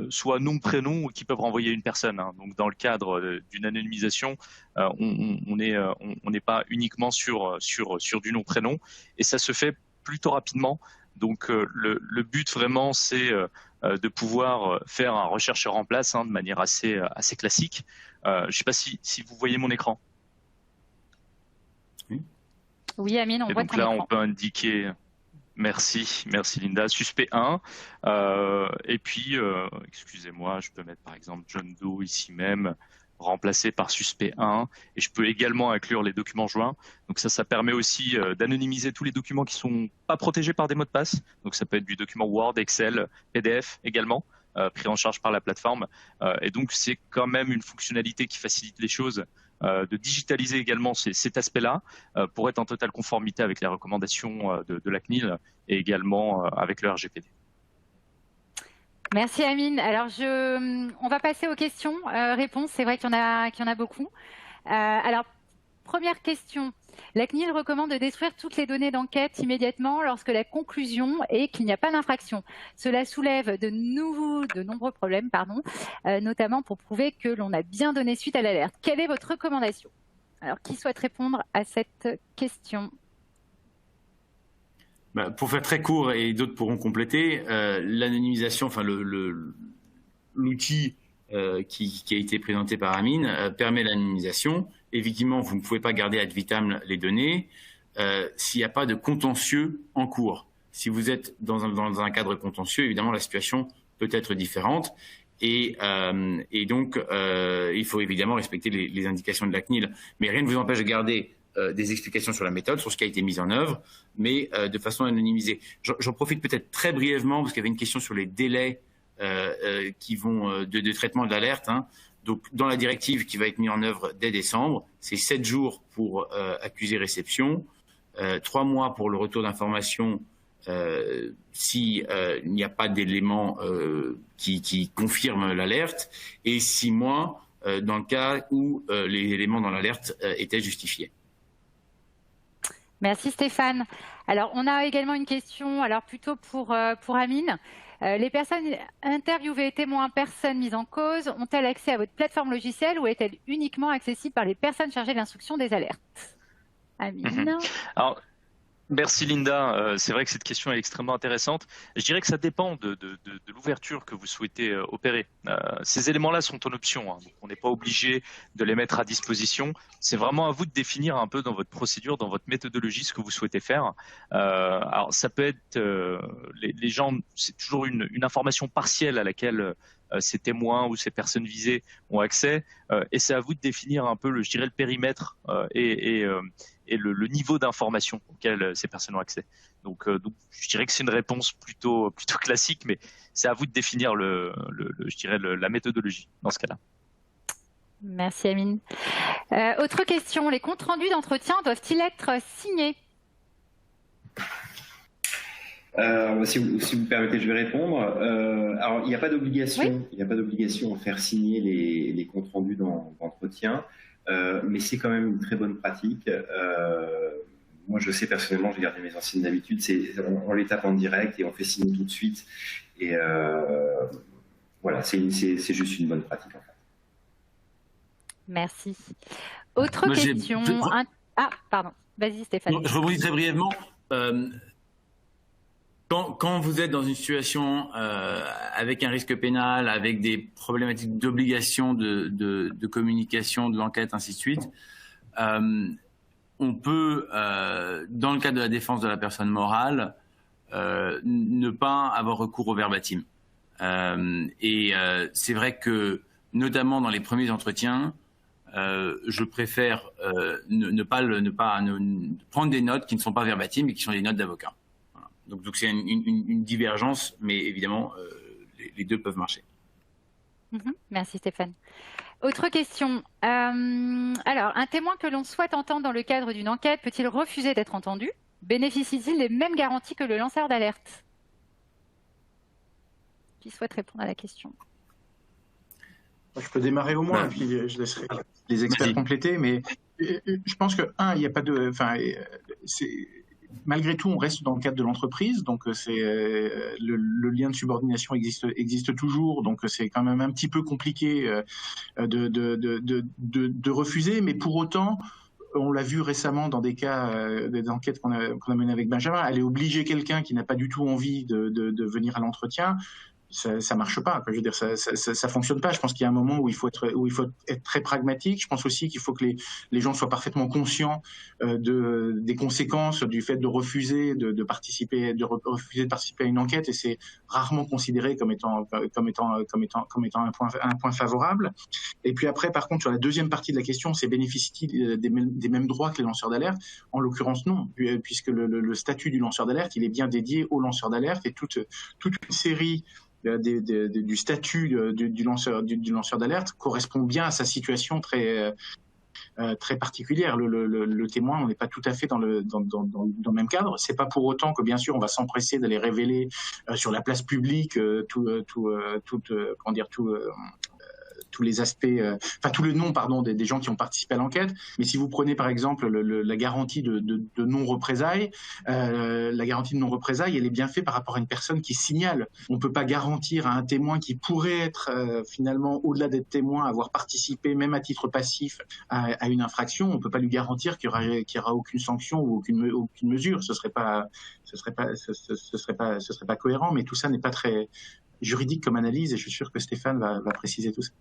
soit nom, prénom, ou qui peuvent renvoyer une personne. Hein. Donc dans le cadre d'une anonymisation, on n'est pas uniquement sur du nom, prénom, et ça se fait plutôt rapidement. Donc le but vraiment, c'est de pouvoir faire un recherche et remplace de manière assez classique. Je ne sais pas si vous voyez mon écran. Oui, Amine, on voit ton écran. Donc là, on peut indiquer, merci Linda, suspect 1. Et puis, excusez-moi, je peux mettre par exemple John Doe ici même, remplacé par suspect 1, et je peux également inclure les documents joints. Donc ça permet aussi d'anonymiser tous les documents qui sont pas protégés par des mots de passe. Donc ça peut être du document Word, Excel, PDF également, pris en charge par la plateforme. Et donc c'est quand même une fonctionnalité qui facilite les choses, de digitaliser également cet aspect-là pour être en totale conformité avec les recommandations de la CNIL et également avec le RGPD. Merci Amine. Alors on va passer aux questions-réponses. C'est vrai qu'il y en a beaucoup. Alors première question. La CNIL recommande de détruire toutes les données d'enquête immédiatement lorsque la conclusion est qu'il n'y a pas d'infraction. Cela soulève de nombreux problèmes, notamment pour prouver que l'on a bien donné suite à l'alerte. Quelle est votre recommandation? Alors qui souhaite répondre à cette question? Pour faire très court, et d'autres pourront compléter, l'anonymisation, enfin l'outil qui a été présenté par Amine permet l'anonymisation. Évidemment, vous ne pouvez pas garder ad vitam les données s'il n'y a pas de contentieux en cours. Si vous êtes dans un cadre contentieux, évidemment, la situation peut être différente. Et donc, il faut évidemment respecter les indications de la CNIL. Mais rien ne vous empêche de garder des explications sur la méthode, sur ce qui a été mis en œuvre, mais de façon anonymisée. J'en profite peut-être très brièvement, parce qu'il y avait une question sur les délais qui vont de traitement de l'alerte. Hein. Donc, dans la directive qui va être mise en œuvre dès décembre, c'est 7 jours pour accusé-réception, 3 mois pour le retour d'information s'il n'y a pas d'éléments qui confirment l'alerte, et 6 mois dans le cas où les éléments dans l'alerte étaient justifiés. Merci Stéphane. Alors, on a également une question, alors plutôt pour Amine. Les personnes interviewées, témoins, personnes mises en cause, ont-elles accès à votre plateforme logicielle ou est-elle uniquement accessible par les personnes chargées de l'instruction des alertes? Amine. Alors, Merci Linda. C'est vrai que cette question est extrêmement intéressante. Je dirais que ça dépend de l'ouverture que vous souhaitez opérer. Ces éléments-là sont en option, hein, donc on n'est pas obligé de les mettre à disposition. C'est vraiment à vous de définir un peu dans votre procédure, dans votre méthodologie, ce que vous souhaitez faire. Alors ça peut être les gens, c'est toujours une information partielle à laquelle ces témoins ou ces personnes visées ont accès, et c'est à vous de définir un peu, je dirais, le périmètre et le niveau d'information auquel ces personnes ont accès. Donc, je dirais que c'est une réponse plutôt classique, mais c'est à vous de définir je dirais la méthodologie dans ce cas-là. Merci Amine. Autre question, les comptes rendus d'entretien doivent-ils être signés? Si vous permettez, je vais répondre. Alors, il n'y a pas d'obligation. Oui. Il n'y a pas d'obligation à faire signer les comptes rendus d'entretien, mais c'est quand même une très bonne pratique. Moi, je sais personnellement, j'ai gardé mes anciennes habitudes. On les tape en direct et on fait signer tout de suite. Et voilà, c'est juste une bonne pratique en fait. Merci. Autre question. Ah, pardon. Vas-y Stéphane. Je rebondis très brièvement. Quand vous êtes dans une situation avec un risque pénal, avec des problématiques d'obligation de communication de l'enquête, ainsi de suite, on peut, dans le cadre de la défense de la personne morale, ne pas avoir recours au verbatim. C'est vrai que, notamment dans les premiers entretiens, je préfère ne pas prendre des notes qui ne sont pas verbatim mais qui sont des notes d'avocat. Donc c'est une divergence, mais évidemment, les deux peuvent marcher. Merci Stéphane. Autre question. Alors, un témoin que l'on souhaite entendre dans le cadre d'une enquête peut-il refuser d'être entendu? Bénéficie-t-il des mêmes garanties que le lanceur d'alerte? Qui souhaite répondre à la question? Je peux démarrer au moins, et puis je laisserai les experts compléter, mais je pense que, il n'y a pas de... Malgré tout, on reste dans le cadre de l'entreprise, donc le lien de subordination existe toujours, donc c'est quand même un petit peu compliqué de refuser, mais pour autant, on l'a vu récemment dans des cas, des enquêtes qu'on a menées avec Benjamin, aller obliger quelqu'un qui n'a pas du tout envie de venir à l'entretien, ça marche pas. Je veux dire, ça fonctionne pas. Je pense qu'il y a un moment où il faut être très pragmatique. Je pense aussi qu'il faut que les gens soient parfaitement conscients des conséquences du fait de refuser de participer à une enquête, et c'est rarement considéré comme étant un point favorable. Et puis après, par contre, sur la deuxième partie de la question, c'est bénéficie-t-il des mêmes droits que les lanceurs d'alerte? En l'occurrence, non, puisque le statut du lanceur d'alerte, il est bien dédié aux lanceurs d'alerte, et toute une série du statut du lanceur d'alerte correspond bien à sa situation très particulière. Le témoin, on n'est pas tout à fait dans le même cadre. C'est pas pour autant que, bien sûr, on va s'empresser d'aller révéler sur la place publique tous les aspects, tout le nom, des gens qui ont participé à l'enquête. Mais si vous prenez par exemple la garantie de non-représailles, la garantie de non-représailles, elle est bien faite par rapport à une personne qui signale. On ne peut pas garantir à un témoin qui pourrait être finalement, au-delà d'être témoin, avoir participé, même à titre passif, à une infraction. On ne peut pas lui garantir qu'il y aura aucune sanction ou aucune mesure. Ce serait pas cohérent. Mais tout ça n'est pas très juridique comme analyse, et je suis sûr que Stéphane va préciser tout ça.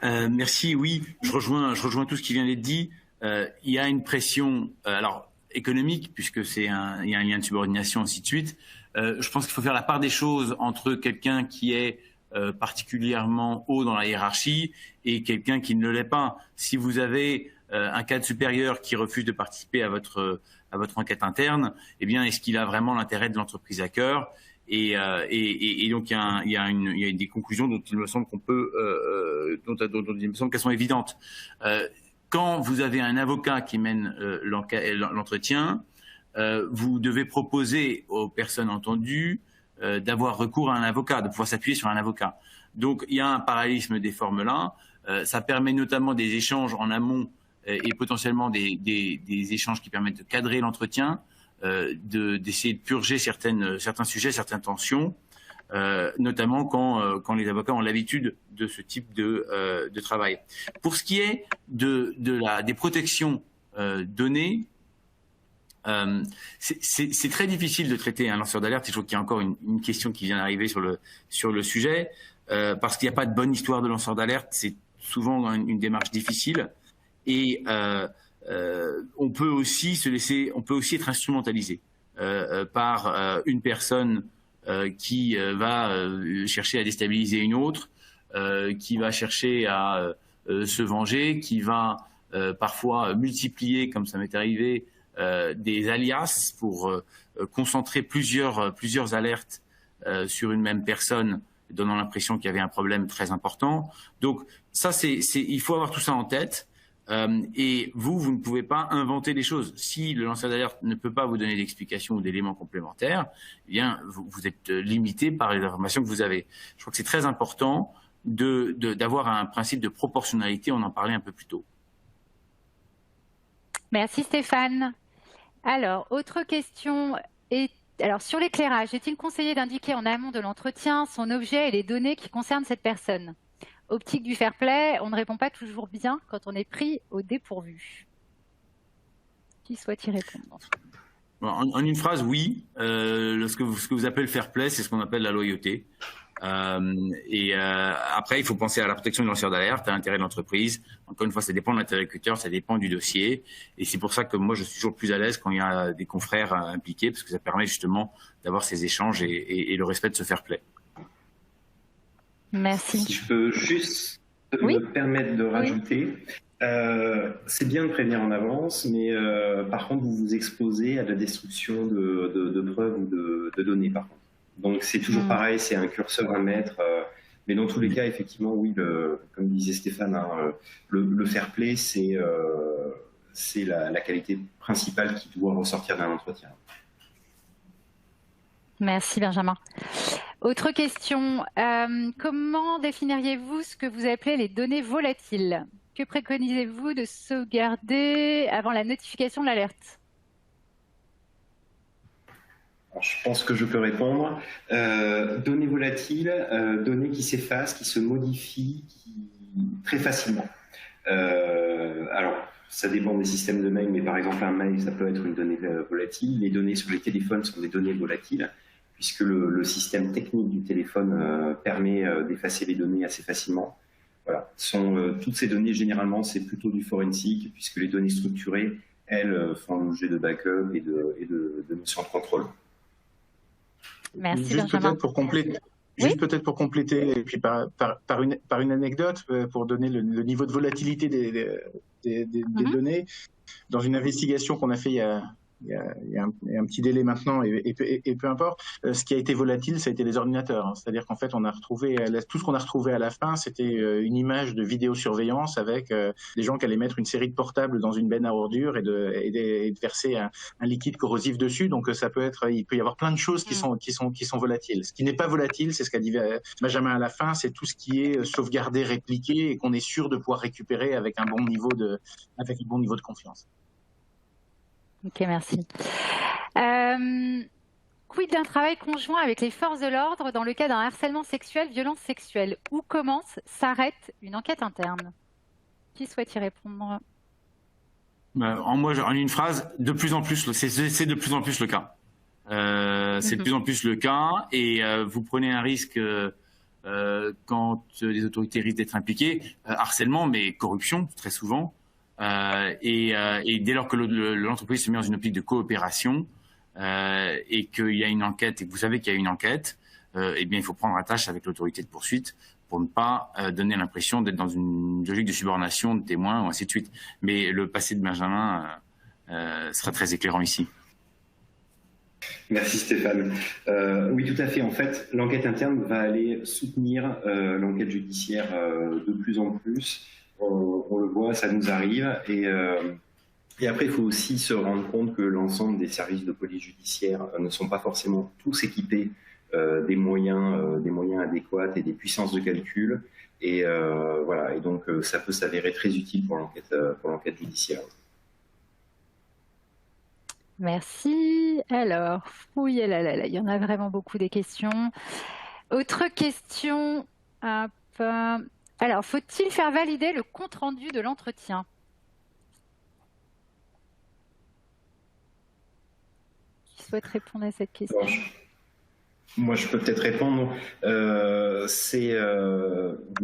Merci. Oui, je rejoins tout ce qui vient d'être dit. Il y a une pression, alors économique, puisque il y a un lien de subordination, ainsi de suite. Je pense qu'il faut faire la part des choses entre quelqu'un qui est particulièrement haut dans la hiérarchie et quelqu'un qui ne l'est pas. Si vous avez un cadre supérieur qui refuse de participer à votre enquête interne, eh bien, est-ce qu'il a vraiment l'intérêt de l'entreprise à cœur? Et donc il y a des conclusions dont il me semble dont il me semble qu'elles sont évidentes. Quand vous avez un avocat qui mène l'entretien, vous devez proposer aux personnes entendues d'avoir recours à un avocat, de pouvoir s'appuyer sur un avocat. Donc il y a un parallélisme des formes-là. Ça permet notamment des échanges en amont et potentiellement des échanges qui permettent de cadrer l'entretien. D'essayer de purger certains sujets, certaines tensions, notamment quand les avocats ont l'habitude de ce type de travail. Pour ce qui est des protections données, C'est très difficile de traiter un lanceur d'alerte. Je trouve qu'il y a encore une question qui vient d'arriver sur le sujet, parce qu'il n'y a pas de bonne histoire de lanceur d'alerte. C'est souvent une démarche difficile, et on peut aussi être instrumentalisé par une personne qui va chercher à déstabiliser une autre, qui va chercher à se venger, qui va parfois multiplier, comme ça m'est arrivé, des alias pour concentrer plusieurs alertes sur une même personne, donnant l'impression qu'il y avait un problème très important. Donc ça, il faut avoir tout ça en tête. Et vous ne pouvez pas inventer des choses. Si le lanceur d'alerte ne peut pas vous donner d'explications ou d'éléments complémentaires, eh bien, vous êtes limité par les informations que vous avez. Je crois que c'est très important d'avoir un principe de proportionnalité. On en parlait un peu plus tôt. Merci Stéphane. Alors, autre question. Alors, sur l'éclairage, est-il conseillé d'indiquer en amont de l'entretien son objet et les données qui concernent cette personne? Optique du fair play, on ne répond pas toujours bien quand on est pris au dépourvu. Qui souhaite y répondre? En une phrase, oui. Ce que vous appelez le fair play, c'est ce qu'on appelle la loyauté. Après, il faut penser à la protection du lanceur d'alerte, à l'intérêt de l'entreprise. Encore une fois, ça dépend de l'interlocuteur, ça dépend du dossier. Et c'est pour ça que moi, je suis toujours plus à l'aise quand il y a des confrères impliqués, parce que ça permet justement d'avoir ces échanges et le respect de ce fair play. Merci. Si je peux juste me permettre de rajouter, c'est bien de prévenir en avance, mais par contre, vous vous exposez à la destruction de preuves ou de données, par contre. Donc, c'est toujours pareil, c'est un curseur à mettre. Mais dans tous les cas, effectivement, oui, comme disait Stéphane, hein, le fair play, c'est la qualité principale qui doit ressortir d'un entretien. Merci Benjamin. Autre question. Comment définiriez-vous ce que vous appelez les données volatiles? Que préconisez-vous de sauvegarder avant la notification de l'alerte? Je pense que je peux répondre. Données volatiles, données qui s'effacent, qui se modifient très facilement. Alors, ça dépend des systèmes de mail, mais par exemple, un mail, ça peut être une donnée volatile. Les données sur les téléphones sont des données volatiles, puisque le système technique du téléphone permet d'effacer les données assez facilement. Voilà. Toutes ces données, généralement, c'est plutôt du forensique, puisque les données structurées, elles, font l'objet de backup et de notions de contrôle. Merci Juste Benjamin. peut-être pour compléter, et puis par une anecdote, pour donner le niveau de volatilité des données, dans une investigation qu'on a fait il y a un petit délai maintenant, et peu importe, ce qui a été volatile, ça a été les ordinateurs. Hein. C'est-à-dire qu'en fait, on a retrouvé tout ce qu'on a retrouvé à la fin, c'était une image de vidéosurveillance avec des gens qui allaient mettre une série de portables dans une benne à ordures et de verser un liquide corrosif dessus. Donc il peut y avoir plein de choses qui sont volatiles. Ce qui n'est pas volatile, c'est ce qu'a dit Benjamin à la fin, c'est tout ce qui est sauvegardé, répliqué et qu'on est sûr de pouvoir récupérer avec un bon niveau de confiance. Ok, merci. Quid d'un travail conjoint avec les forces de l'ordre dans le cas d'un harcèlement sexuel, violence sexuelle? Où commence, s'arrête une enquête interne? Qui souhaite y répondre? En une phrase, de plus en plus, c'est de plus en plus le cas. C'est de plus en plus le cas, et vous prenez un risque quand les autorités risquent d'être impliquées. Harcèlement, mais corruption, très souvent. Et dès lors que l'entreprise se met dans une optique de coopération et qu'il y a une enquête et que vous savez qu'il y a une enquête, eh bien il faut prendre attache avec l'autorité de poursuite pour ne pas donner l'impression d'être dans une logique de subornation de témoins ou ainsi de suite. Mais le passé de Benjamin sera très éclairant ici. Merci Stéphane. Oui, tout à fait. En fait, l'enquête interne va aller soutenir l'enquête judiciaire de plus en plus. On le voit, ça nous arrive. Et après, il faut aussi se rendre compte que l'ensemble des services de police judiciaire ne sont pas forcément tous équipés des moyens adéquats et des puissances de calcul. Et voilà. Et donc, ça peut s'avérer très utile pour l'enquête judiciaire. Merci. Alors, oui, il y en a vraiment beaucoup des questions. Autre question. Alors, faut-il faire valider le compte-rendu de l'entretien? souhaite répondre à cette question? Moi, je peux peut-être répondre. Vous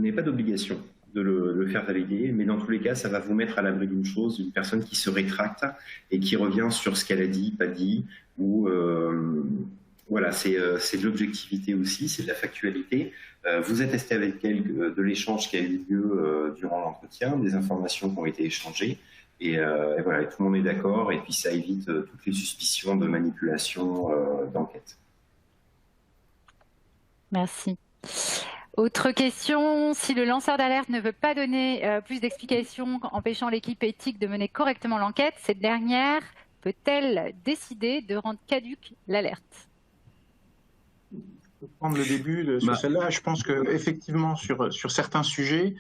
n'avez pas d'obligation de le faire valider, mais dans tous les cas, ça va vous mettre à l'abri d'une chose, une personne qui se rétracte et qui revient sur ce qu'elle a dit, pas dit, ou voilà, c'est de l'objectivité aussi, c'est de la factualité. Vous attestez avec elle de l'échange qui a eu lieu durant l'entretien, des informations qui ont été échangées, et voilà, tout le monde est d'accord, et puis ça évite toutes les suspicions de manipulation d'enquête. Merci. Autre question, si le lanceur d'alerte ne veut pas donner plus d'explications empêchant l'équipe éthique de mener correctement l'enquête, cette dernière peut-elle décider de rendre caduque l'alerte? Je peux prendre le début sur celle-là. Je pense qu'effectivement, sur certains sujets,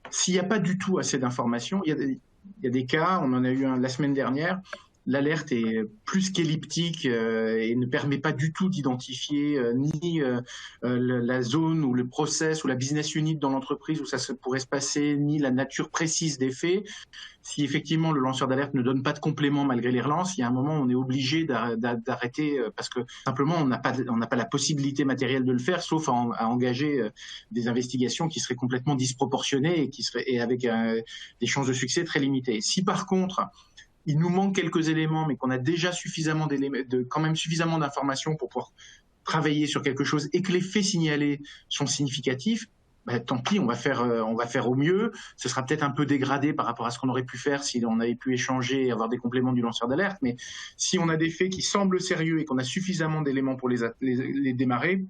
s'il n'y a pas du tout assez d'informations, il y a des cas, on en a eu un la semaine dernière, l'alerte est plus qu'elliptique et ne permet pas du tout d'identifier ni la zone ou le process ou la business unit dans l'entreprise où ça pourrait se passer, ni la nature précise des faits. Si effectivement le lanceur d'alerte ne donne pas de complément malgré les relances, il y a un moment où on est obligé d'arrêter parce que simplement on n'a pas la possibilité matérielle de le faire, sauf à engager des investigations qui seraient complètement disproportionnées et avec des chances de succès très limitées. Si par contre il nous manque quelques éléments, mais qu'on a déjà quand même suffisamment d'informations pour pouvoir travailler sur quelque chose et que les faits signalés sont significatifs, tant pis, on va faire au mieux. Ce sera peut-être un peu dégradé par rapport à ce qu'on aurait pu faire si on avait pu échanger et avoir des compléments du lanceur d'alerte. Mais si on a des faits qui semblent sérieux et qu'on a suffisamment d'éléments pour les démarrer,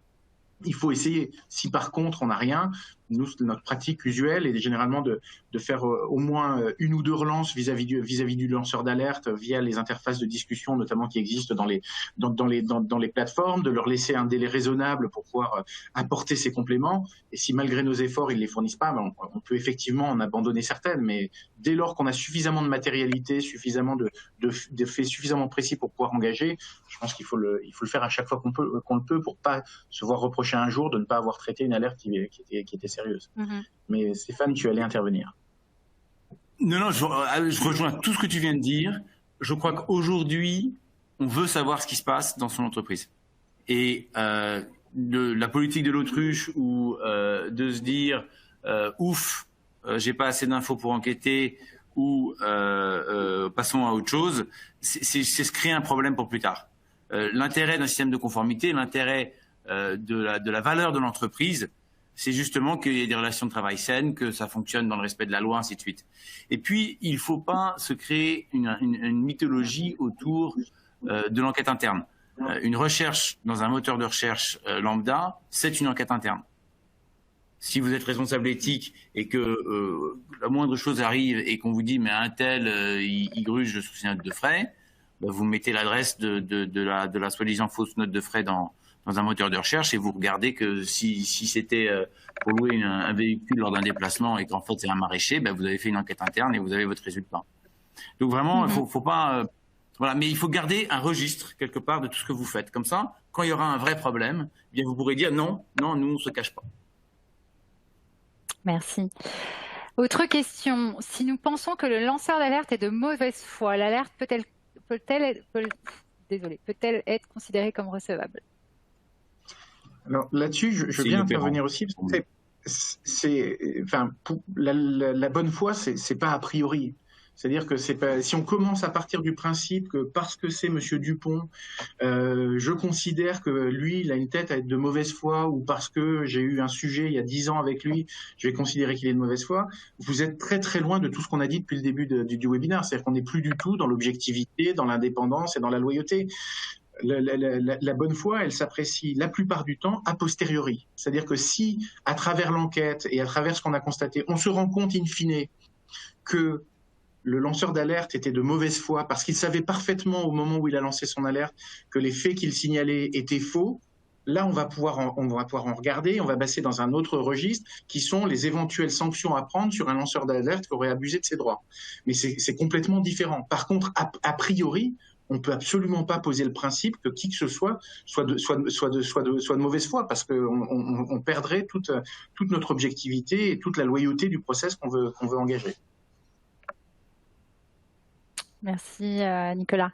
il faut essayer. Si par contre on n'a rien, nous, notre pratique usuelle est généralement de faire au moins une ou deux relances vis-à-vis du lanceur d'alerte via les interfaces de discussion, notamment qui existent dans les plateformes, de leur laisser un délai raisonnable pour pouvoir apporter ces compléments. Et si malgré nos efforts, ils ne les fournissent pas, on peut effectivement en abandonner certaines. Mais dès lors qu'on a suffisamment de matérialité, suffisamment de faits suffisamment précis pour pouvoir engager, je pense qu'il faut le faire à chaque fois qu'on le peut pour pas se voir reprocher un jour de ne pas avoir traité une alerte qui était sérieuse. Mais Stéphane, tu allais intervenir. Non, je rejoins tout ce que tu viens de dire. Je crois qu'aujourd'hui, on veut savoir ce qui se passe dans son entreprise. Et la politique de l'autruche ou de se dire ouf, j'ai pas assez d'infos pour enquêter ou passons à autre chose, c'est se créer un problème pour plus tard. L'intérêt d'un système de conformité, l'intérêt de la valeur de l'entreprise, c'est justement qu'il y ait des relations de travail saines, que ça fonctionne dans le respect de la loi, ainsi de suite. Et puis, il ne faut pas se créer une mythologie autour de l'enquête interne. Une recherche dans un moteur de recherche lambda, c'est une enquête interne. Si vous êtes responsable éthique et que la moindre chose arrive et qu'on vous dit mais un tel il gruge sous ses notes de frais, vous mettez l'adresse de la soi-disant fausse note de frais dans un moteur de recherche et vous regardez que si c'était pour louer un véhicule lors d'un déplacement et qu'en fait c'est un maraîcher, vous avez fait une enquête interne et vous avez votre résultat. Donc vraiment, faut pas... voilà, mais il faut garder un registre quelque part de tout ce que vous faites. Comme ça, quand il y aura un vrai problème, bien vous pourrez dire non, nous on ne se cache pas. Merci. Autre question. Si nous pensons que le lanceur d'alerte est de mauvaise foi, l'alerte peut-elle être considérée comme recevable? Alors là-dessus, je veux bien intervenir aussi. La bonne foi, c'est pas a priori. C'est-à-dire que si on commence à partir du principe que parce que c'est Monsieur Dupont, je considère que lui, il a une tête à être de mauvaise foi, ou parce que j'ai eu un sujet il y a 10 ans avec lui, je vais considérer qu'il est de mauvaise foi, vous êtes très très loin de tout ce qu'on a dit depuis le début du webinaire. C'est-à-dire qu'on n'est plus du tout dans l'objectivité, dans l'indépendance et dans la loyauté. La bonne foi, elle s'apprécie la plupart du temps a posteriori. C'est-à-dire que si, à travers l'enquête et à travers ce qu'on a constaté, on se rend compte in fine que le lanceur d'alerte était de mauvaise foi parce qu'il savait parfaitement au moment où il a lancé son alerte que les faits qu'il signalait étaient faux, là on va pouvoir en regarder, on va passer dans un autre registre qui sont les éventuelles sanctions à prendre sur un lanceur d'alerte qui aurait abusé de ses droits. Mais c'est complètement différent. Par contre, a priori, on ne peut absolument pas poser le principe que qui que ce soit de mauvaise foi, parce qu'on perdrait toute notre objectivité et toute la loyauté du process qu'on veut engager. Merci Nicolas.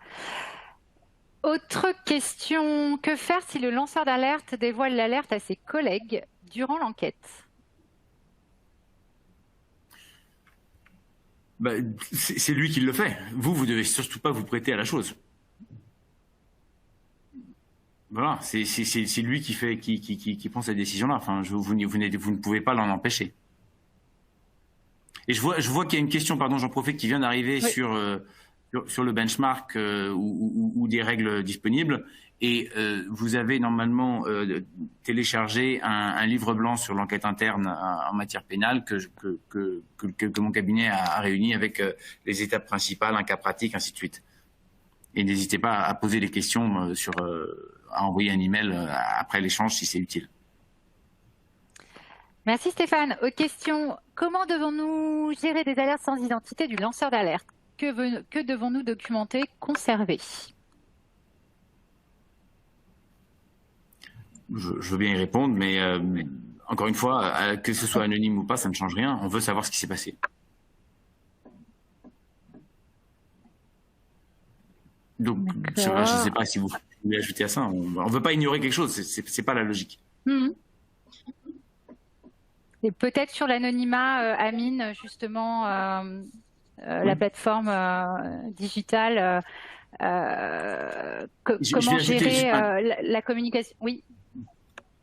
Autre question, que faire si le lanceur d'alerte dévoile l'alerte à ses collègues durant l'enquête? C'est lui qui le fait. Vous devez surtout pas vous prêter à la chose. Voilà, c'est lui qui prend cette décision-là. Enfin, vous ne pouvez pas l'en empêcher. Et je vois qu'il y a une question, pardon, j'en profite, qui vient d'arriver oui. sur le benchmark ou des règles disponibles. Et vous avez normalement téléchargé un livre blanc sur l'enquête interne en matière pénale que mon cabinet a réuni avec les étapes principales, un cas pratique, ainsi de suite. Et n'hésitez pas à poser des questions à envoyer un email après l'échange si c'est utile. Merci Stéphane. Autre question. Comment devons-nous gérer des alertes sans identité du lanceur d'alerte? Que devons-nous documenter, conserver? Je veux bien y répondre, mais encore une fois, que ce soit anonyme ou pas, ça ne change rien. On veut savoir ce qui s'est passé. Donc, je ne sais pas si vous voulez ajouter à ça. On ne veut pas ignorer quelque chose, c'est pas la logique. Et peut-être sur l'anonymat, Amine, justement, la plateforme digitale, comment gérer la communication? Oui.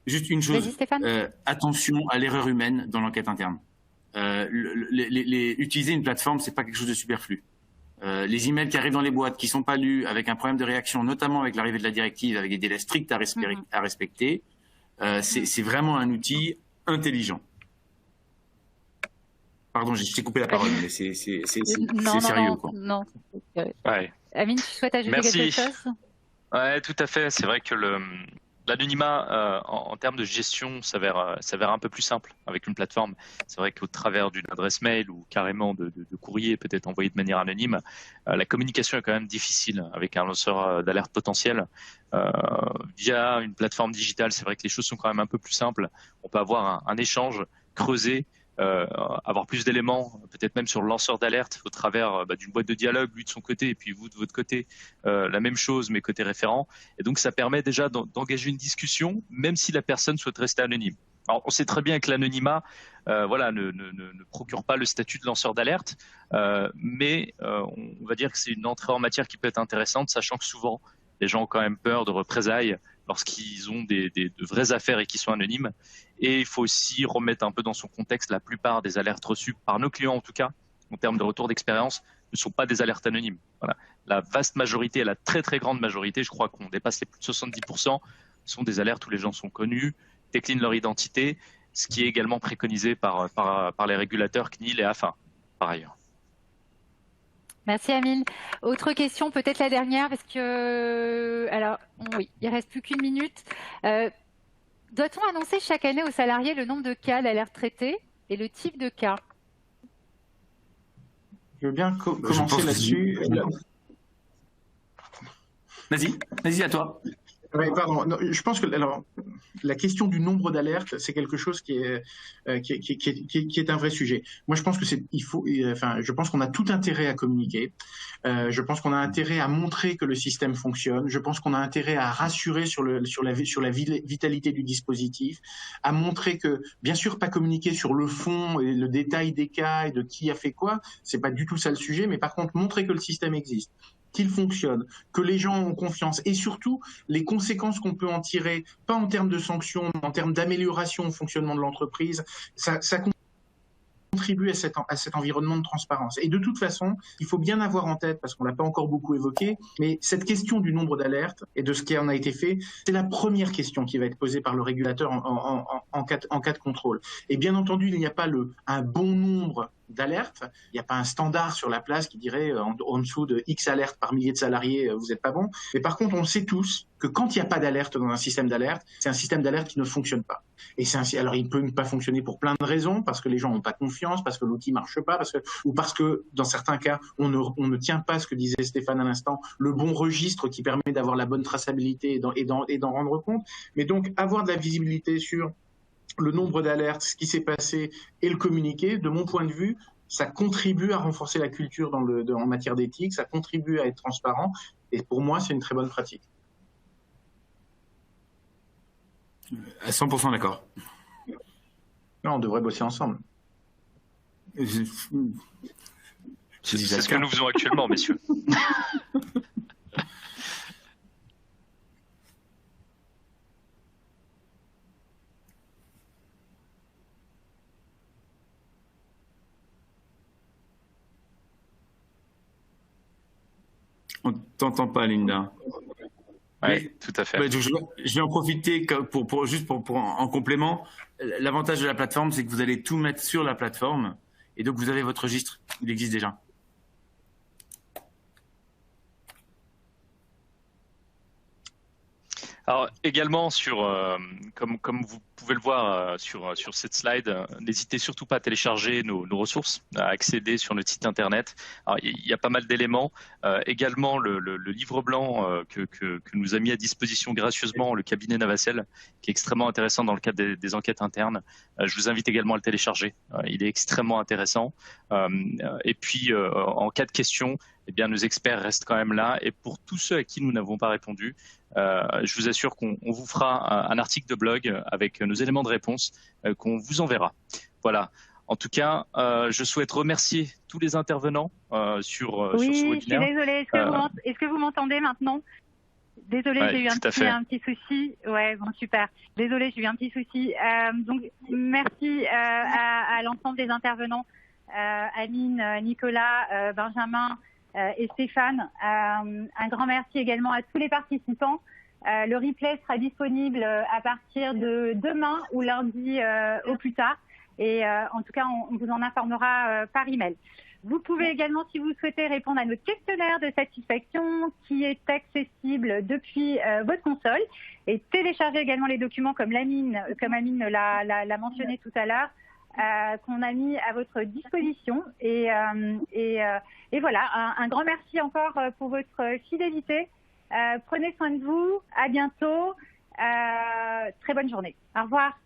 Juste une chose, Stéphane. Attention à l'erreur humaine dans l'enquête interne. Utiliser une plateforme, c'est pas quelque chose de superflu. Les emails qui arrivent dans les boîtes, qui sont pas lus, avec un problème de réaction, notamment avec l'arrivée de la directive, avec des délais stricts à respecter, c'est vraiment un outil intelligent. Pardon, je t'ai coupé la parole, mais c'est sérieux, quoi. Non. Ouais. Amine, tu souhaites ajouter quelque chose? Ouais, tout à fait. C'est vrai que l'anonymat, en termes de gestion, s'avère un peu plus simple avec une plateforme. C'est vrai qu'au travers d'une adresse mail ou carrément de courrier peut-être envoyé de manière anonyme, la communication est quand même difficile avec un lanceur d'alerte potentiel. Via une plateforme digitale, c'est vrai que les choses sont quand même un peu plus simples. On peut avoir un échange creusé, avoir plus d'éléments, peut-être même sur le lanceur d'alerte au travers d'une boîte de dialogue, lui de son côté et puis vous de votre côté, la même chose mais côté référent. Et donc ça permet déjà d'engager une discussion, même si la personne souhaite rester anonyme. Alors on sait très bien que l'anonymat ne procure pas le statut de lanceur d'alerte, mais on va dire que c'est une entrée en matière qui peut être intéressante, sachant que souvent les gens ont quand même peur de représailles lorsqu'ils ont de vraies affaires et qui sont anonymes. Et il faut aussi remettre un peu dans son contexte la plupart des alertes reçues par nos clients, en tout cas, en termes de retour d'expérience, ne sont pas des alertes anonymes. Voilà. La vaste majorité, la très très grande majorité, je crois qu'on dépasse les plus de 70%, sont des alertes où les gens sont connus, déclinent leur identité, ce qui est également préconisé par les régulateurs CNIL et AFA, par ailleurs. Merci Amine. Autre question, peut-être la dernière, parce que oui, il reste plus qu'une minute. Doit-on annoncer chaque année aux salariés le nombre de cas d'alerte traités et le type de cas? Je veux bien commencer là-dessus. Vas-y, à toi. Oui, pardon. Non, je pense que la question du nombre d'alertes, c'est quelque chose qui est un vrai sujet. Moi, je pense que je pense qu'on a tout intérêt à communiquer. Je pense qu'on a intérêt à montrer que le système fonctionne. Je pense qu'on a intérêt à rassurer sur la vitalité du dispositif, à montrer que, bien sûr, pas communiquer sur le fond et le détail des cas et de qui a fait quoi. C'est pas du tout ça le sujet, mais par contre, montrer que le système existe, qu'il fonctionne, que les gens ont confiance et surtout les conséquences qu'on peut en tirer, pas en termes de sanctions, mais en termes d'amélioration au fonctionnement de l'entreprise, ça contribue à cet environnement de transparence. Et de toute façon, il faut bien avoir en tête, parce qu'on l'a pas encore beaucoup évoqué, mais cette question du nombre d'alertes et de ce qui en a été fait, c'est la première question qui va être posée par le régulateur en cas de contrôle. Et bien entendu, il n'y a pas un bon nombre d'alertes. Il n'y a pas un standard sur la place qui dirait en dessous de X alertes par millier de salariés, vous n'êtes pas bon. Mais par contre, on sait tous que quand il n'y a pas d'alerte dans un système d'alerte, c'est un système d'alerte qui ne fonctionne pas. Et alors, il peut ne pas fonctionner pour plein de raisons, parce que les gens n'ont pas confiance, parce que l'outil ne marche pas, ou parce que, dans certains cas, on ne tient pas, ce que disait Stéphane à l'instant, le bon registre qui permet d'avoir la bonne traçabilité et d'en rendre compte. Mais donc, avoir de la visibilité sur le nombre d'alertes, ce qui s'est passé et le communiquer, de mon point de vue, ça contribue à renforcer la culture en matière d'éthique, ça contribue à être transparent et pour moi, c'est une très bonne pratique. À 100% d'accord. Là, on devrait bosser ensemble. C'est ce que nous faisons actuellement, messieurs. On t'entend pas, Linda. Oui, tout à fait. Je vais en profiter juste pour en complément. L'avantage de la plateforme, c'est que vous allez tout mettre sur la plateforme et donc vous avez votre registre. Il existe déjà. Alors également comme vous pouvez le voir sur cette slide, n'hésitez surtout pas à télécharger nos ressources, à accéder sur notre site internet. Alors, il y a pas mal d'éléments. Également le livre blanc que nous a mis à disposition gracieusement le cabinet Navacel, qui est extrêmement intéressant dans le cadre des enquêtes internes. Je vous invite également à le télécharger. Il est extrêmement intéressant. Et puis en cas de questions, eh bien nos experts restent quand même là. Et pour tous ceux à qui nous n'avons pas répondu, je vous assure qu'on vous fera un article de blog avec nos éléments de réponse qu'on vous enverra. Voilà. En tout cas, je souhaite remercier tous les intervenants sur ce webinaire. Oui, je suis désolée. Est-ce que vous m'entendez maintenant? Désolée, ouais, j'ai eu un petit souci. Ouais, bon, super. Désolée, j'ai eu un petit souci. Donc, merci à l'ensemble des intervenants, Amine, Nicolas, Benjamin et Stéphane. Un grand merci également à tous les participants. Le replay sera disponible à partir de demain ou lundi au plus tard. Et en tout cas, on vous en informera par email. Vous pouvez également, si vous souhaitez, répondre à notre questionnaire de satisfaction qui est accessible depuis votre console et télécharger également les documents comme Amine l'a mentionné tout à l'heure, qu'on a mis à votre disposition. Et voilà, un grand merci encore pour votre fidélité. Prenez soin de vous. À bientôt. Très bonne journée. Au revoir.